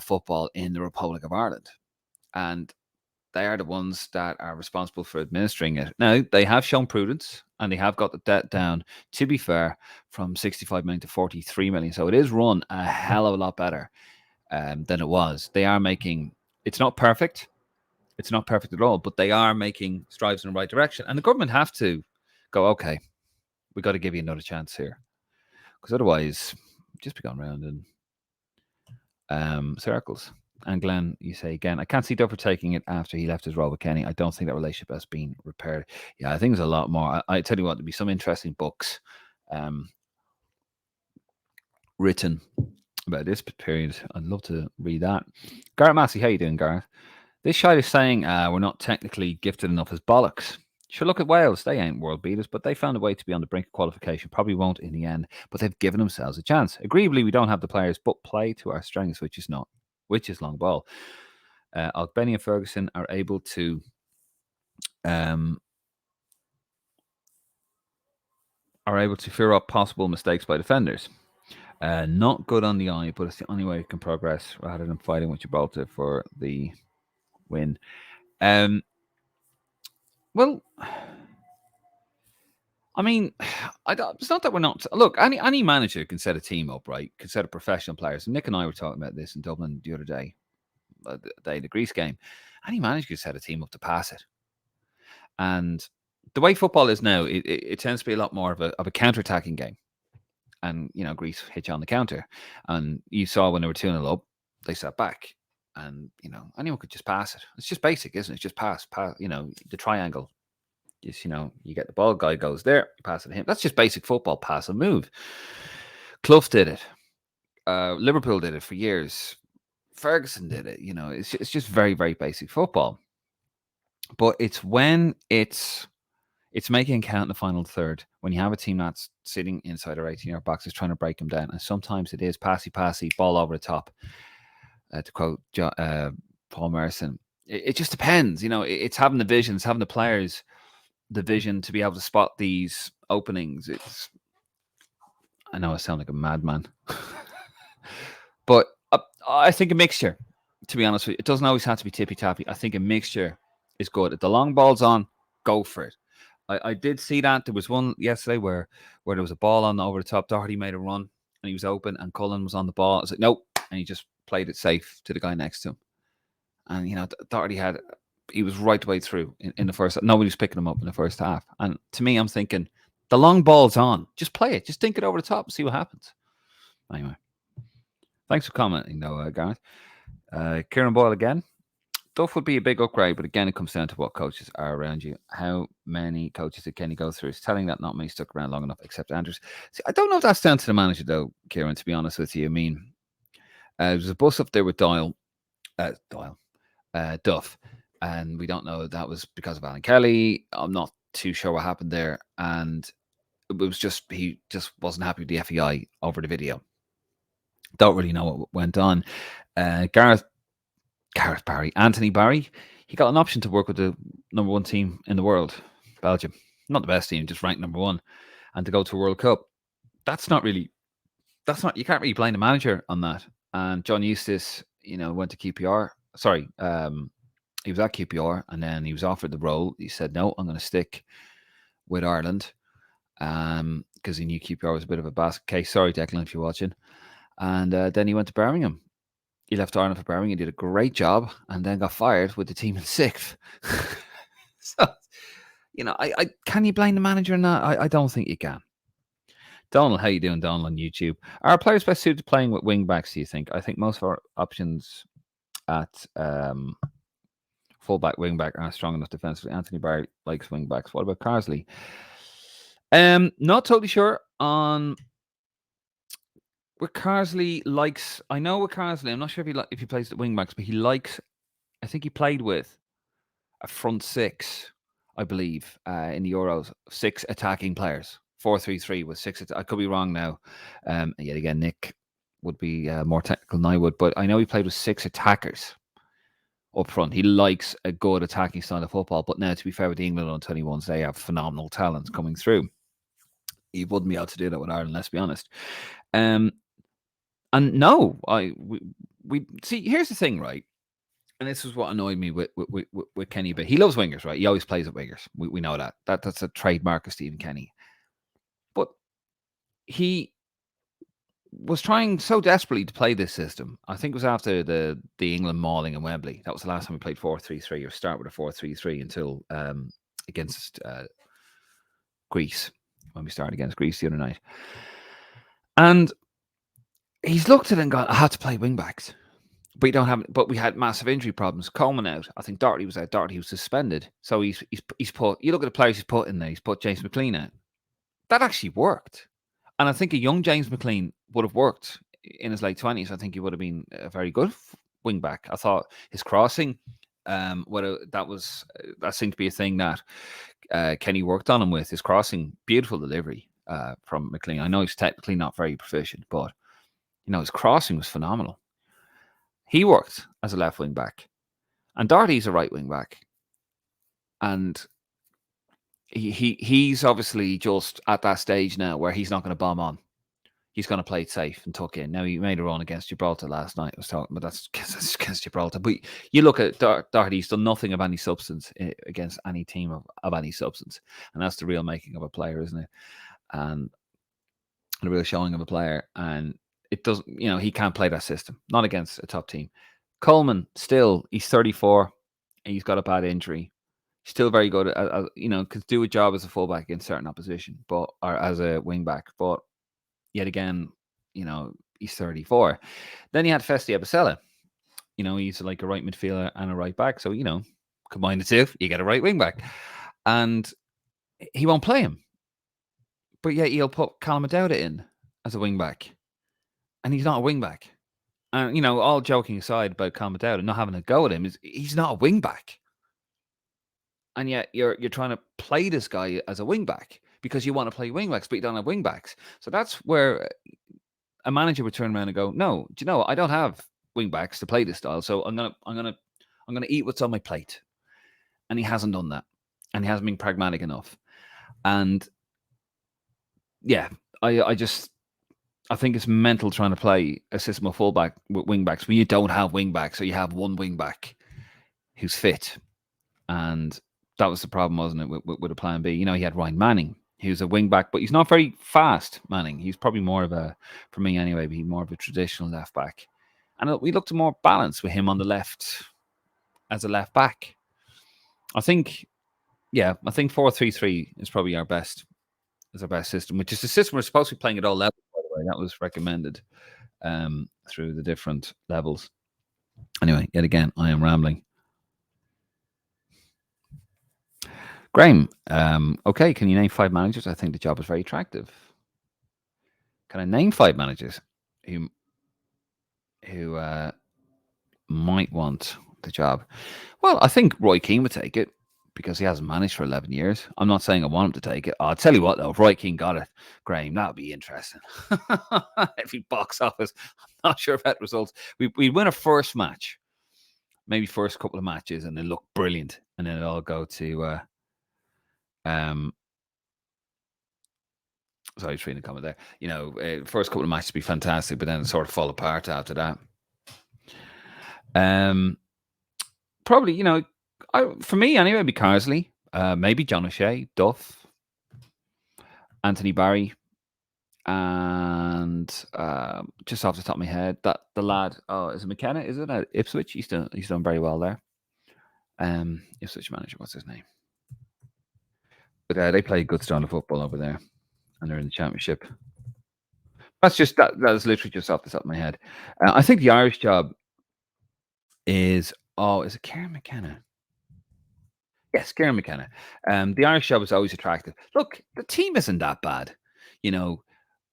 football in the Republic of Ireland, and they are the ones that are responsible for administering it. Now, they have shown prudence, and they have got the debt down, to be fair, from 65 million to 43 million. So it is run a hell of a lot better than it was. They are making, it's not perfect. It's not perfect at all, but they are making strides in the right direction. And the government have to go, okay, we got to give you another chance here. Because otherwise, just be going around in circles. And Glenn, you say again, I can't see Duffer taking it after he left his role with Kenny. I don't think that relationship has been repaired. Yeah, I think there's a lot more. I tell you what, there'll be some interesting books written about this period. I'd love to read that. Garrett Massey, how you doing, Garrett? This shite is saying we're not technically gifted enough as bollocks. Sure, look at Wales. They ain't world beaters, but they found a way to be on the brink of qualification. Probably won't in the end, but they've given themselves a chance. Agreeably, we don't have the players, but play to our strengths, which is long ball. Benny and Ferguson are able to fear up possible mistakes by defenders. Not good on the eye, but it's the only way we can progress rather than fighting with Gibraltar for the win. Well, I mean, it's not that we're not. Look, any manager can set a team up, right? Can set up professional players. And Nick and I were talking about this in Dublin the other day, the Greece game. Any manager can set a team up to pass it. And the way football is now, it tends to be a lot more of a counter-attacking game. And, Greece hit you on the counter. And you saw when they were 2-0 up, they sat back. And, anyone could just pass it. It's just basic, isn't it? It's just pass, the triangle. Just, you get the ball, guy goes there, you pass it to him. That's just basic football, pass and move. Clough did it. Liverpool did it for years. Ferguson did it. It's just very, very basic football. But it's when it's making count in the final third, when you have a team that's sitting inside our 18-yard box, is trying to break them down. And sometimes it is passy, ball over the top, to quote Paul Merson. It just depends. It's having the vision, it's having the players, the vision to be able to spot these openings. I know I sound like a madman, but I think a mixture, to be honest with you. It doesn't always have to be tippy-tappy. I think a mixture is good. If the long ball's on, go for it. I did see that. There was one yesterday where there was a ball on over the top. Doherty made a run and he was open and Cullen was on the ball. I was like, nope. And he just played it safe to the guy next to him. And, Doherty he was right the way through in the first. Nobody was picking him up in the first half. And to me, I'm thinking, the long ball's on. Just play it. Just think it over the top and see what happens. Anyway, thanks for commenting, though, Gareth. Kieran Boyle again. Duff would be a big upgrade, but again, it comes down to what coaches are around you. How many coaches did Kenny go through? It's telling that not many stuck around long enough, except Andrews. See, I don't know if that's down to the manager, though, Kieran, to be honest with you. I mean, there's a bus up there with Duff, and we don't know if that was because of Alan Kelly. I'm not too sure what happened there. And it was just, he just wasn't happy with the FEI over the video. Don't really know what went on. Anthony Barry, he got an option to work with the number one team in the world, Belgium. Not the best team, just ranked number one, and to go to a World Cup. You can't really blame the manager on that. And John Eustace, went to QPR. Sorry, he was at QPR, and then he was offered the role. He said, no, I'm going to stick with Ireland, because he knew QPR was a bit of a basket case. Sorry, Declan, if you're watching. And then he went to Birmingham. He left Ireland for Birmingham. He did a great job and then got fired with the team in sixth. So, can you blame the manager or not? I don't think you can. Donald, how you doing, Donald, on YouTube? Are players best suited to playing with wing backs, do you think? I think most of our options at fullback, wing back aren't strong enough defensively. Anthony Barry likes wing backs. What about Carsley? Not totally sure on what Carsley likes. I know with Carsley, I'm not sure if he plays the wing backs, but he likes. I think he played with a front six, I believe, in the Euros. 6 attacking players, 4-3-3 with 6. I could be wrong now. Yet again, Nick would be more technical than I would, but I know he played with 6 attackers. up front. He likes a good attacking style of football. But now, to be fair with the England on 21s, they have phenomenal talents coming through. He wouldn't be able to do that with Ireland, let's be honest. And no, we see. Here's the thing, right? And this is what annoyed me with Kenny a bit. He loves wingers, right? He always plays at wingers. We know that. That's a trademark of Stephen Kenny. But he was trying so desperately to play this system. I think it was after the England mauling in Wembley. That was the last time we played 4-3-3 or start with a 4-3-3 until against Greece, when we started against Greece the other night. And he's looked at it and gone, I had to play wing backs. But you don't have. But we had massive injury problems. Coleman out. I think Doherty was out. Doherty was suspended. So he's put. You look at the players he's put in there. He's put James McLean out. That actually worked, and I think a young James McLean would have worked in his late 20s. I think he would have been a very good wing back. I thought his crossing, that seemed to be a thing that Kenny worked on him with. His crossing, beautiful delivery from McLean. I know he's technically not very proficient, but his crossing was phenomenal. He worked as a left wing back, and Doherty's a right wing back, and he's obviously just at that stage now where he's not going to bomb on. He's going to play it safe and tuck in. Now, he made a run against Gibraltar last night. I was talking, but that's against Gibraltar. But you look at Doherty, he's done nothing of any substance against any team of any substance, and that's the real making of a player, isn't it? And the real showing of a player, and it doesn't, he can't play that system, not against a top team. Coleman, still, he's 34, and he's got a bad injury. Still very good, could do a job as a fullback in certain opposition, or as a wing back. But yet again, he's 34. Then you had Festi Abasela. He's like a right midfielder and a right back. So, combine the two, you get a right wing back. And he won't play him. But yet he'll put Callum O'Dowda in as a wing back. And he's not a wing back. And, all joking aside about Callum O'Dowda not having a go at him, he's not a wing back. And yet you're trying to play this guy as a wing back because you want to play wing backs, but you don't have wing backs. So that's where a manager would turn around and go, "No, do you know I don't have wing backs to play this style, so I'm gonna eat what's on my plate." And he hasn't done that, and he hasn't been pragmatic enough. And yeah, I think it's mental trying to play a system of fullback with wing backs when you don't have wing backs, so you have one wing back who's fit, and that was the problem, wasn't it, with a plan B? He had Ryan Manning. He was a wing back, but he's not very fast, Manning. He's probably more of for me anyway, but he's more of a traditional left back. And we looked more balanced with him on the left as a left back. I think 4-3-3 is probably our best system, which is the system we're supposed to be playing at all levels, by the way. That was recommended through the different levels. Anyway, yet again, I am rambling. Graham, okay, can you name 5 managers? I think the job is very attractive. Can I name 5 managers who might want the job? Well, I think Roy Keane would take it because he hasn't managed for 11 years. I'm not saying I want him to take it. I'll tell you what, though, if Roy Keane got it, Graham, that would be interesting. If he box office, I'm not sure if that results. We'd win a first match, maybe first couple of matches, and they look brilliant, and then it all go to sorry, reading the comment there. First couple of matches be fantastic, but then it sort of fall apart after that. Probably, for me anyway, it'd be Carsley, maybe John O'Shea, Duff, Anthony Barry, and just off the top of my head, that the lad, is it McKenna? Is it at Ipswich? He's done very well there. Ipswich manager, what's his name? But they play good style of football over there, and they're in the championship. That's literally just off the top of my head. I think the Irish job is it Kieran McKenna? Yes, Kieran McKenna. The Irish job is always attractive. Look, the team isn't that bad,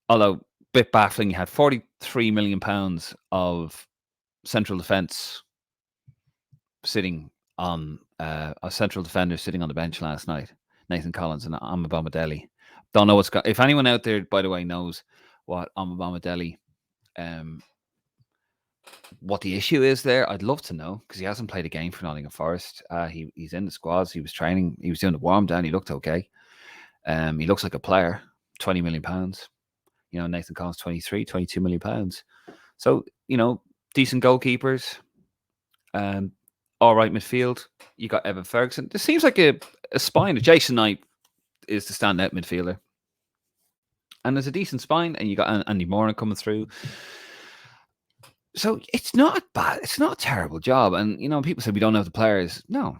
although a bit baffling. You had £43 million of central defence sitting on a central defender sitting on the bench last night, Nathan Collins and Amabamidele. Don't know if anyone out there, by the way, knows what Amabamidele what the issue is there, I'd love to know, because he hasn't played a game for Nottingham Forest. He's in the squads. He was training. He was doing the warm down. He looked okay. He looks like a player. £20 million. Nathan Collins, 23, £22 million. So, decent goalkeepers. All right midfield. You got Evan Ferguson. This seems like a spine. Jason Knight is the standout midfielder. And there's a decent spine, and you got Andy Moran coming through. So it's not bad. It's not a terrible job. And people say we don't have the players. No,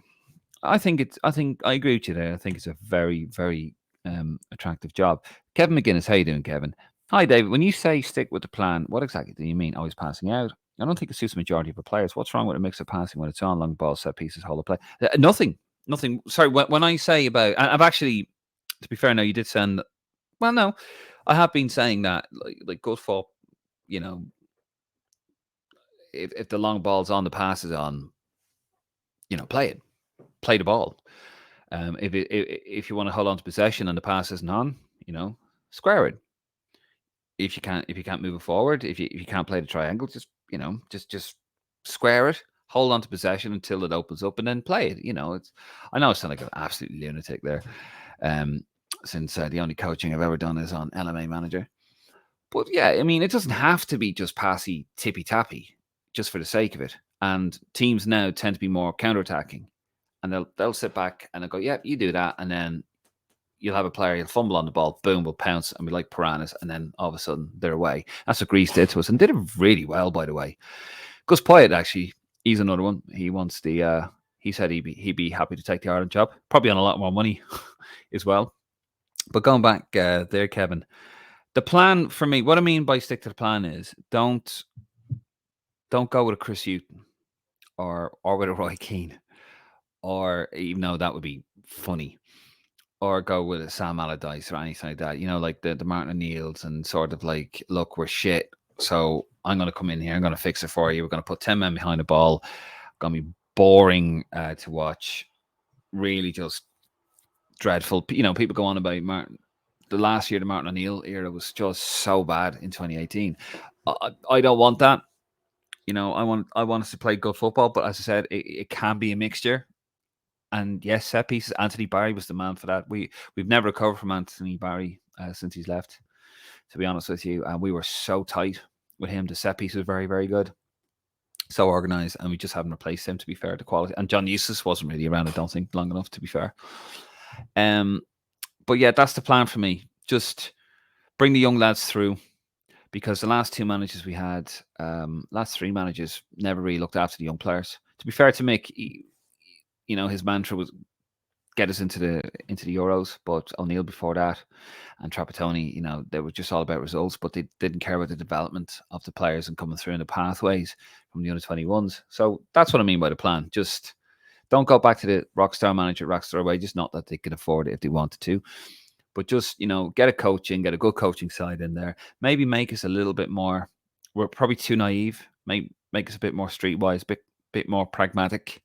I think I agree with you there. I think it's a very, very attractive job. Kevin McGuinness, how you doing, Kevin? Hi, David. When you say stick with the plan, what exactly do you mean? Always passing out? I don't think it suits the majority of the players. What's wrong with a mix of passing when it's on, long ball, set pieces, whole of play? Nothing. Sorry, when I say about, I've actually, to be fair, now you did send. Well, no, I have been saying that like good for, if the long ball's on, the pass is on, play the ball. If you want to hold on to possession and the pass isn't on, square it. If you can't move it forward, if you can't play the triangle, just square it. Hold on to possession until it opens up, and then play it. I know I sound like an absolute lunatic there, since the only coaching I've ever done is on LMA Manager. But yeah, I mean, it doesn't have to be just passy, tippy tappy, just for the sake of it. And teams now tend to be more counterattacking, and they'll sit back and they'll go, "Yeah, you do that," and then you'll have a player, he'll fumble on the ball, boom, will pounce, and be like piranhas, and then all of a sudden they're away. That's what Greece did to us, and did it really well, by the way. Gus Poyet, actually, he's another one. He wants the. He said he'd be happy to take the Ireland job, probably on a lot more money as well. But going back there, Kevin, the plan for me, what I mean by stick to the plan is don't go with a Chris Hughton or with a Roy Keane, or even though that would be funny, or go with a Sam Allardyce or anything like that. Like the Martin O'Neills, and sort of like, look, we're shit, so I'm going to come in here, I'm going to fix it for you. We're going to put 10 men behind the ball. Going to be boring to watch. Really just dreadful. People go on about Martin. The last year, the Martin O'Neill era was just so bad in 2018. I don't want that. I want us to play good football, but as I said, it can be a mixture. And yes, set pieces. Anthony Barry was the man for that. We've never recovered from Anthony Barry since he's left, to be honest with you. And we were so tight with him. The set piece was very, very good, so organised, and we just haven't replaced him, to be fair, the quality. And John Eustace wasn't really around, I don't think, long enough, to be fair. But yeah, that's the plan for me. Just bring the young lads through, because the last two managers we had, last three managers, never really looked after the young players. To be fair to Mick, his mantra was get us into the Euros, but O'Neill before that, and Trapattoni, they were just all about results, but they didn't care about the development of the players and coming through in the pathways from the under-21s. So that's what I mean by the plan. Just don't go back to the rockstar manager, rockstar way. Just not that they could afford it if they wanted to, but just get a good coaching side in there. Maybe make us a little bit more. We're probably too naive. Make us a bit more streetwise, bit more pragmatic.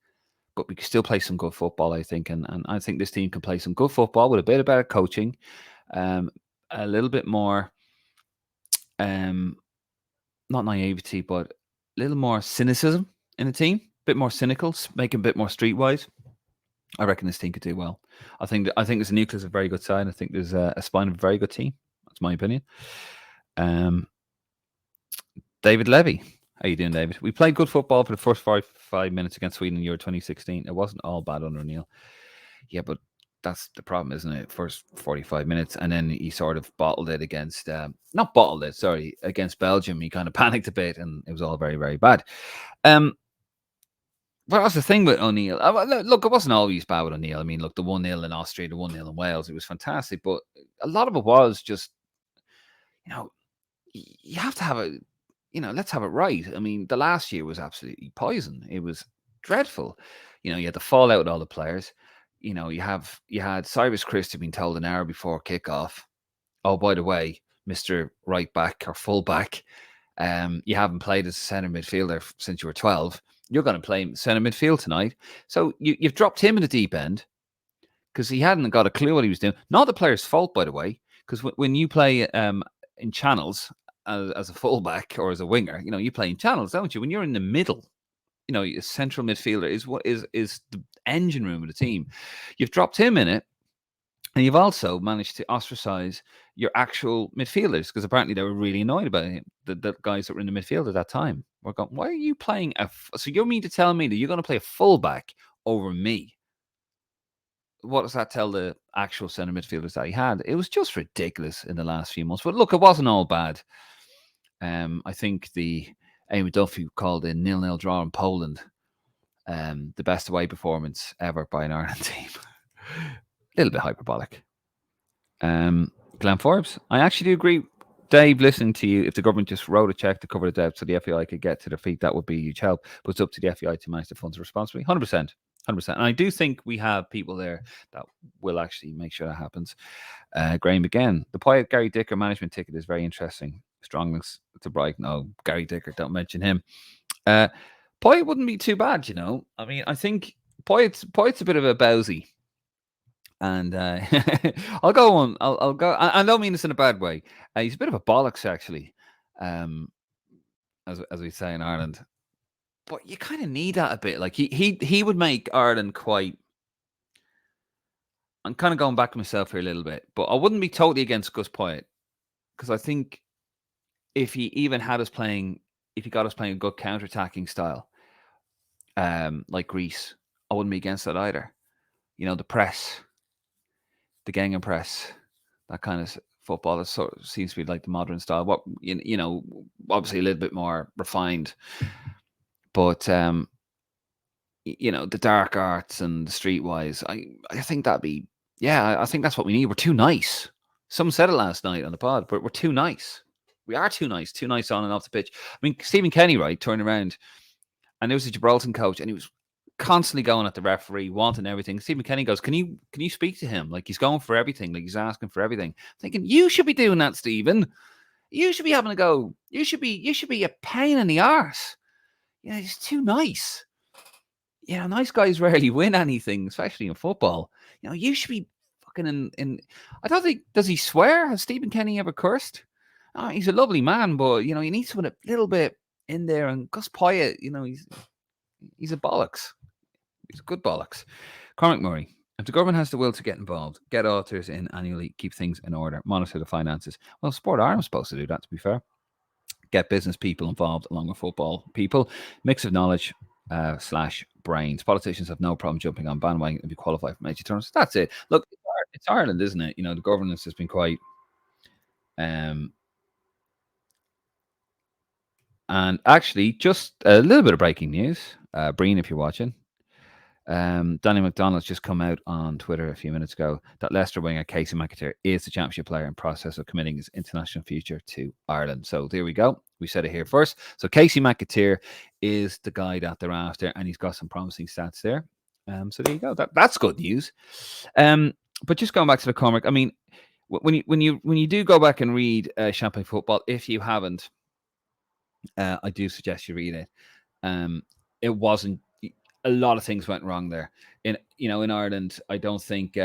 But we can still play some good football, I think. And I think this team can play some good football with a bit of better coaching, a little bit more, not naivety, but a little more cynicism in the team, a bit more cynical, make it a bit more streetwise. I reckon this team could do well. I think there's a nucleus of a very good side. I think there's a spine of a very good team. That's my opinion. David Levy. How you doing, David? We played good football for the first five minutes against Sweden in Euro 2016. It wasn't all bad under O'Neill. Yeah, but that's the problem, isn't it? First 45 minutes, and then he sort of bottled it against, against Belgium. He kind of panicked a bit, and it was all very, very bad. But that's the thing with O'Neill. Look, it wasn't always bad with O'Neill. I mean, look, the 1-0 in Austria, the 1-0 in Wales, it was fantastic. But a lot of it was just, you have to have a... let's have it right. I mean, the last year was absolutely poison. It was dreadful. You had the fallout with all the players. You had Cyrus Christie being told an hour before kickoff, oh, by the way, Mr. Right back or full back, you haven't played as a centre midfielder since you were 12. You're going to play centre midfield tonight. So you've dropped him in the deep end because he hadn't got a clue what he was doing. Not the player's fault, by the way, because when you play in channels, as a fullback or as a winger, you play in channels, don't you? When you're in the middle, a central midfielder is what is the engine room of the team. You've dropped him in it, and you've also managed to ostracize your actual midfielders because apparently they were really annoyed about him. The guys that were in the midfield at that time were going, "Why are you playing so you mean to tell me that you're going to play a fullback over me?" What does that tell the actual centre midfielders that he had? It was just ridiculous in the last few months. But look, it wasn't all bad. I think the Amy Duffy called a 0-0 draw in Poland the best away performance ever by an Ireland team. A little bit hyperbolic. Glenn Forbes, I actually do agree, Dave, listening to you. If the government just wrote a check to cover the debt so the FAI could get to their feet, that would be a huge help. But it's up to the FAI to manage the funds responsibly. 100%. 100%. And I do think we have people there that will actually make sure that happens. Graham again. The Poyet Gary Dicker management ticket is very interesting. Strong links to Brighton. Oh, Gary Dicker, don't mention him. Poyet wouldn't be too bad, I mean, I think Poyet's a bit of a bowsy. And I'll go on. I'll go. I don't mean this in a bad way. He's a bit of a bollocks, actually, as we say in Ireland. But you kind of need that a bit. Like he would make Ireland quite. I'm kind of going back to myself here a little bit, but I wouldn't be totally against Gus Poyet because I think if he got us playing a good counter-attacking style, like Greece, I wouldn't be against that either. The press, the Gengen press, that kind of football that sort of seems to be like the modern style. What obviously a little bit more refined, but the dark arts and the streetwise. I think that'd be I think that's what we need. We're too nice. Someone said it last night on the pod, but we're too nice. We are too nice on and off the pitch. I mean, Stephen Kenny, right, turned around, and there was a Gibraltar coach, and he was constantly going at the referee, wanting everything. Stephen Kenny goes, "Can you speak to him? Like, he's going for everything. Like, he's asking for everything." Thinking, you should be doing that, Stephen. You should be having a go. You should be a pain in the arse. He's too nice. Nice guys rarely win anything, especially in football. You should be fucking in. I don't think, does he swear? Has Stephen Kenny ever cursed? Oh, he's a lovely man, but you need someone a little bit in there. And Gus Poyet, he's a bollocks. He's a good bollocks. Cormac Murray. If the government has the will to get involved, get auditors in annually, keep things in order, monitor the finances. Well, Sport Ireland's supposed to do that, to be fair. Get business people involved along with football people. Mix of knowledge / brains. Politicians have no problem jumping on bandwagon and be qualified for major tournaments. That's it. Look, it's Ireland, isn't it? The governance has been quite... and actually, just a little bit of breaking news. Breen, if you're watching. Danny McDonald's just come out on Twitter a few minutes ago that Leicester winger Casey McAteer is the championship player in process of committing his international future to Ireland. So there we go. We said it here first. So Casey McAteer is the guy that they're after, and he's got some promising stats there. So there you go. That's good news. But just going back to the Cormac, I mean, when you do go back and read Champagne Football, if you haven't, I do suggest you read it. It wasn't. A lot of things went wrong there. In Ireland, I don't think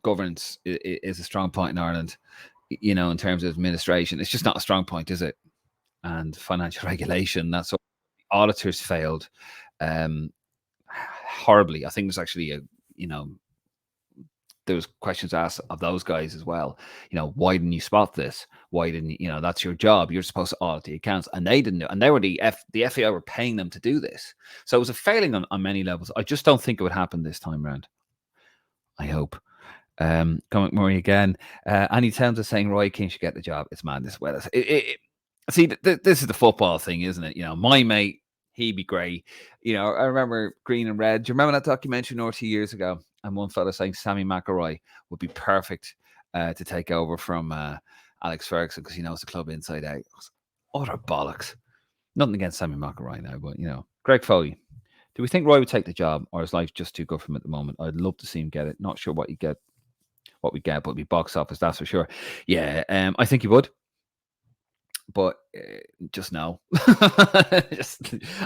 governance is a strong point in Ireland. In terms of administration, it's just not a strong point, is it? And financial regulation, that's what auditors failed horribly. I think there's actually there was questions asked of those guys as well. Why didn't you spot this? Why didn't you? That's your job. You're supposed to audit the accounts, and they didn't do. And they were the FAI were paying them to do this. So it was a failing on many levels. I just don't think it would happen this time around. I hope. Cormac Murray again. Annie Towns is saying Roy Keane should get the job. It's madness. Well, see, this is the football thing, isn't it? My mate, he'd be great. I remember Green and Red. Do you remember that documentary 2 years ago? And one fella saying Sammy McElroy would be perfect to take over from Alex Ferguson because he knows the club inside out. Utter bollocks. Nothing against Sammy McElroy now, but Greg Foley. Do we think Roy would take the job, or is life just too good for him at the moment? I'd love to see him get it. Not sure what we get, but it'd be box office, that's for sure. Yeah, I think he would. But just no.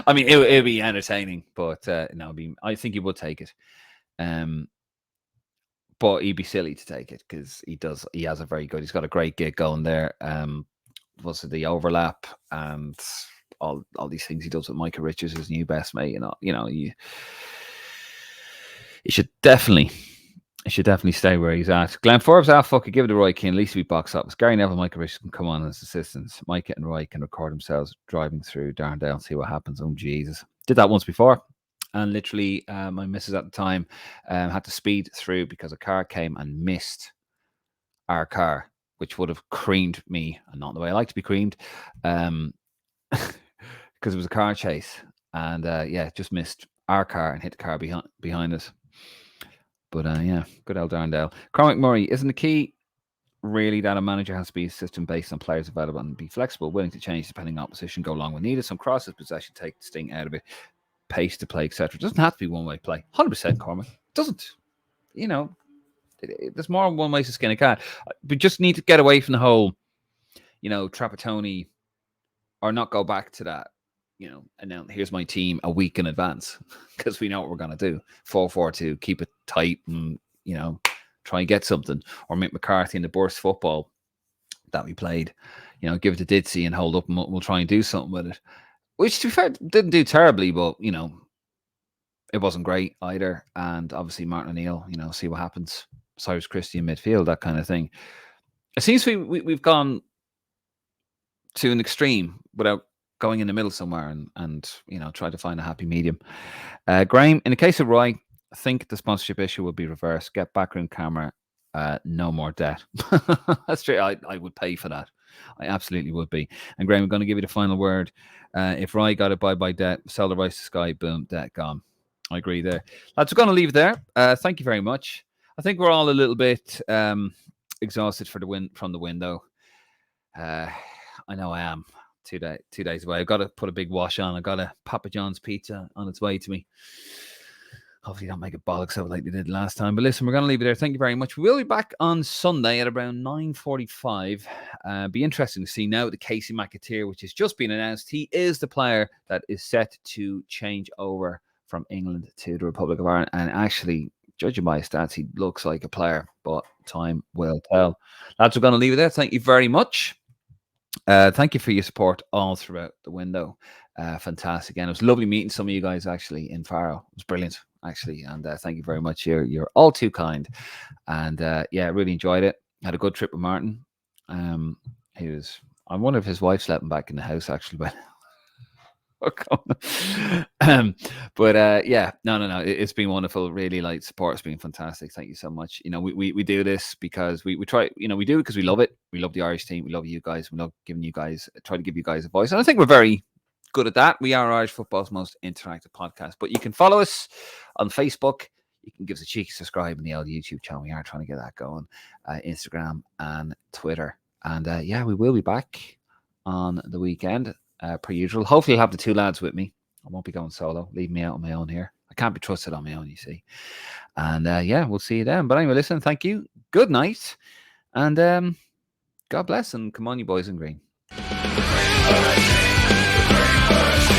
I mean, it'll be entertaining, but no, I think he would take it. But he'd be silly to take it because he's got a great gig going there. was it the overlap and all these things he does with Micah Richards, his new best mate, you should definitely stay where he's at. Glenn Forbes, fuck it, give it to Roy Keane. At least we box up. Gary Neville, Micah Richards can come on as assistants. Micah and Roy can record themselves driving through Darndale and see what happens. Oh Jesus, did that once before, and literally, my missus at the time had to speed through because a car came and missed our car, which would have creamed me, and not the way I like to be creamed, because it was a car chase, and just missed our car and hit the car behind us. But good old Darndale. Cormac Murray, isn't the key really that a manager has to be a system based on players available and be flexible, willing to change depending on opposition, go along when needed, some crosses, possession, take the sting out of it, pace to play, etc. It doesn't have to be one way play. 100%, Cormac. It doesn't. There's more than one way to skin a cat. We just need to get away from the whole, Trapattoni, or not go back to that. And now here's my team a week in advance because we know what we're going to do. 4-4-2, keep it tight and, try and get something. Or Mick McCarthy in the burst football that we played, give it to Ditzy and hold up and we'll try and do something with it. Which, to be fair, didn't do terribly, but, it wasn't great either. And obviously Martin O'Neill, see what happens. Cyrus Christie in midfield, that kind of thing. It seems we've gone to an extreme without going in the middle somewhere and try to find a happy medium. Graham, in the case of Roy, I think the sponsorship issue will be reversed. Get background camera, no more debt. That's true. I would pay for that. I absolutely would be. And Graham, I'm going to give you the final word. If Roy got it by debt, sell the rights to Sky, boom, debt gone. I agree there. Lads, we're going to leave it there. Thank you very much. I think we're all a little bit exhausted from the window. I know I am. 2 days away. I've got to put a big wash on. I've got a Papa John's pizza on its way to me. Hopefully don't make it bollocks out like they did last time. But listen, we're going to leave it there. Thank you very much. We will be back on Sunday at around 9:45. Be interesting to see now the Casey McAteer, which has just been announced. He is the player that is set to change over from England to the Republic of Ireland. And actually, judging by his stats, he looks like a player. But time will tell. Lads, we're going to leave it there. Thank you very much. Thank you for your support all throughout the window. Fantastic. And it was lovely meeting some of you guys actually in Faro. It was brilliant, actually. And thank you very much. You're all too kind. And really enjoyed it. Had a good trip with Martin. I wonder if his wife slept him back in the house actually, but no. It's been wonderful. Really, like, support has been fantastic. Thank you so much. We do this because we try. We do it because we love it. We love the Irish team. We love you guys. We love try to give you guys a voice, and I think we're very good at that. We are Irish football's most interactive podcast. But you can follow us on Facebook. You can give us a cheeky subscribe in the old YouTube channel. We are trying to get that going. Instagram and Twitter, and we will be back on the weekend. Per usual. Hopefully I'll have the two lads with me. I won't be going solo. Leave me out on my own here. I can't be trusted on my own, you see. And we'll see you then. But anyway, listen, thank you. Good night. And God bless, and come on, you boys in green.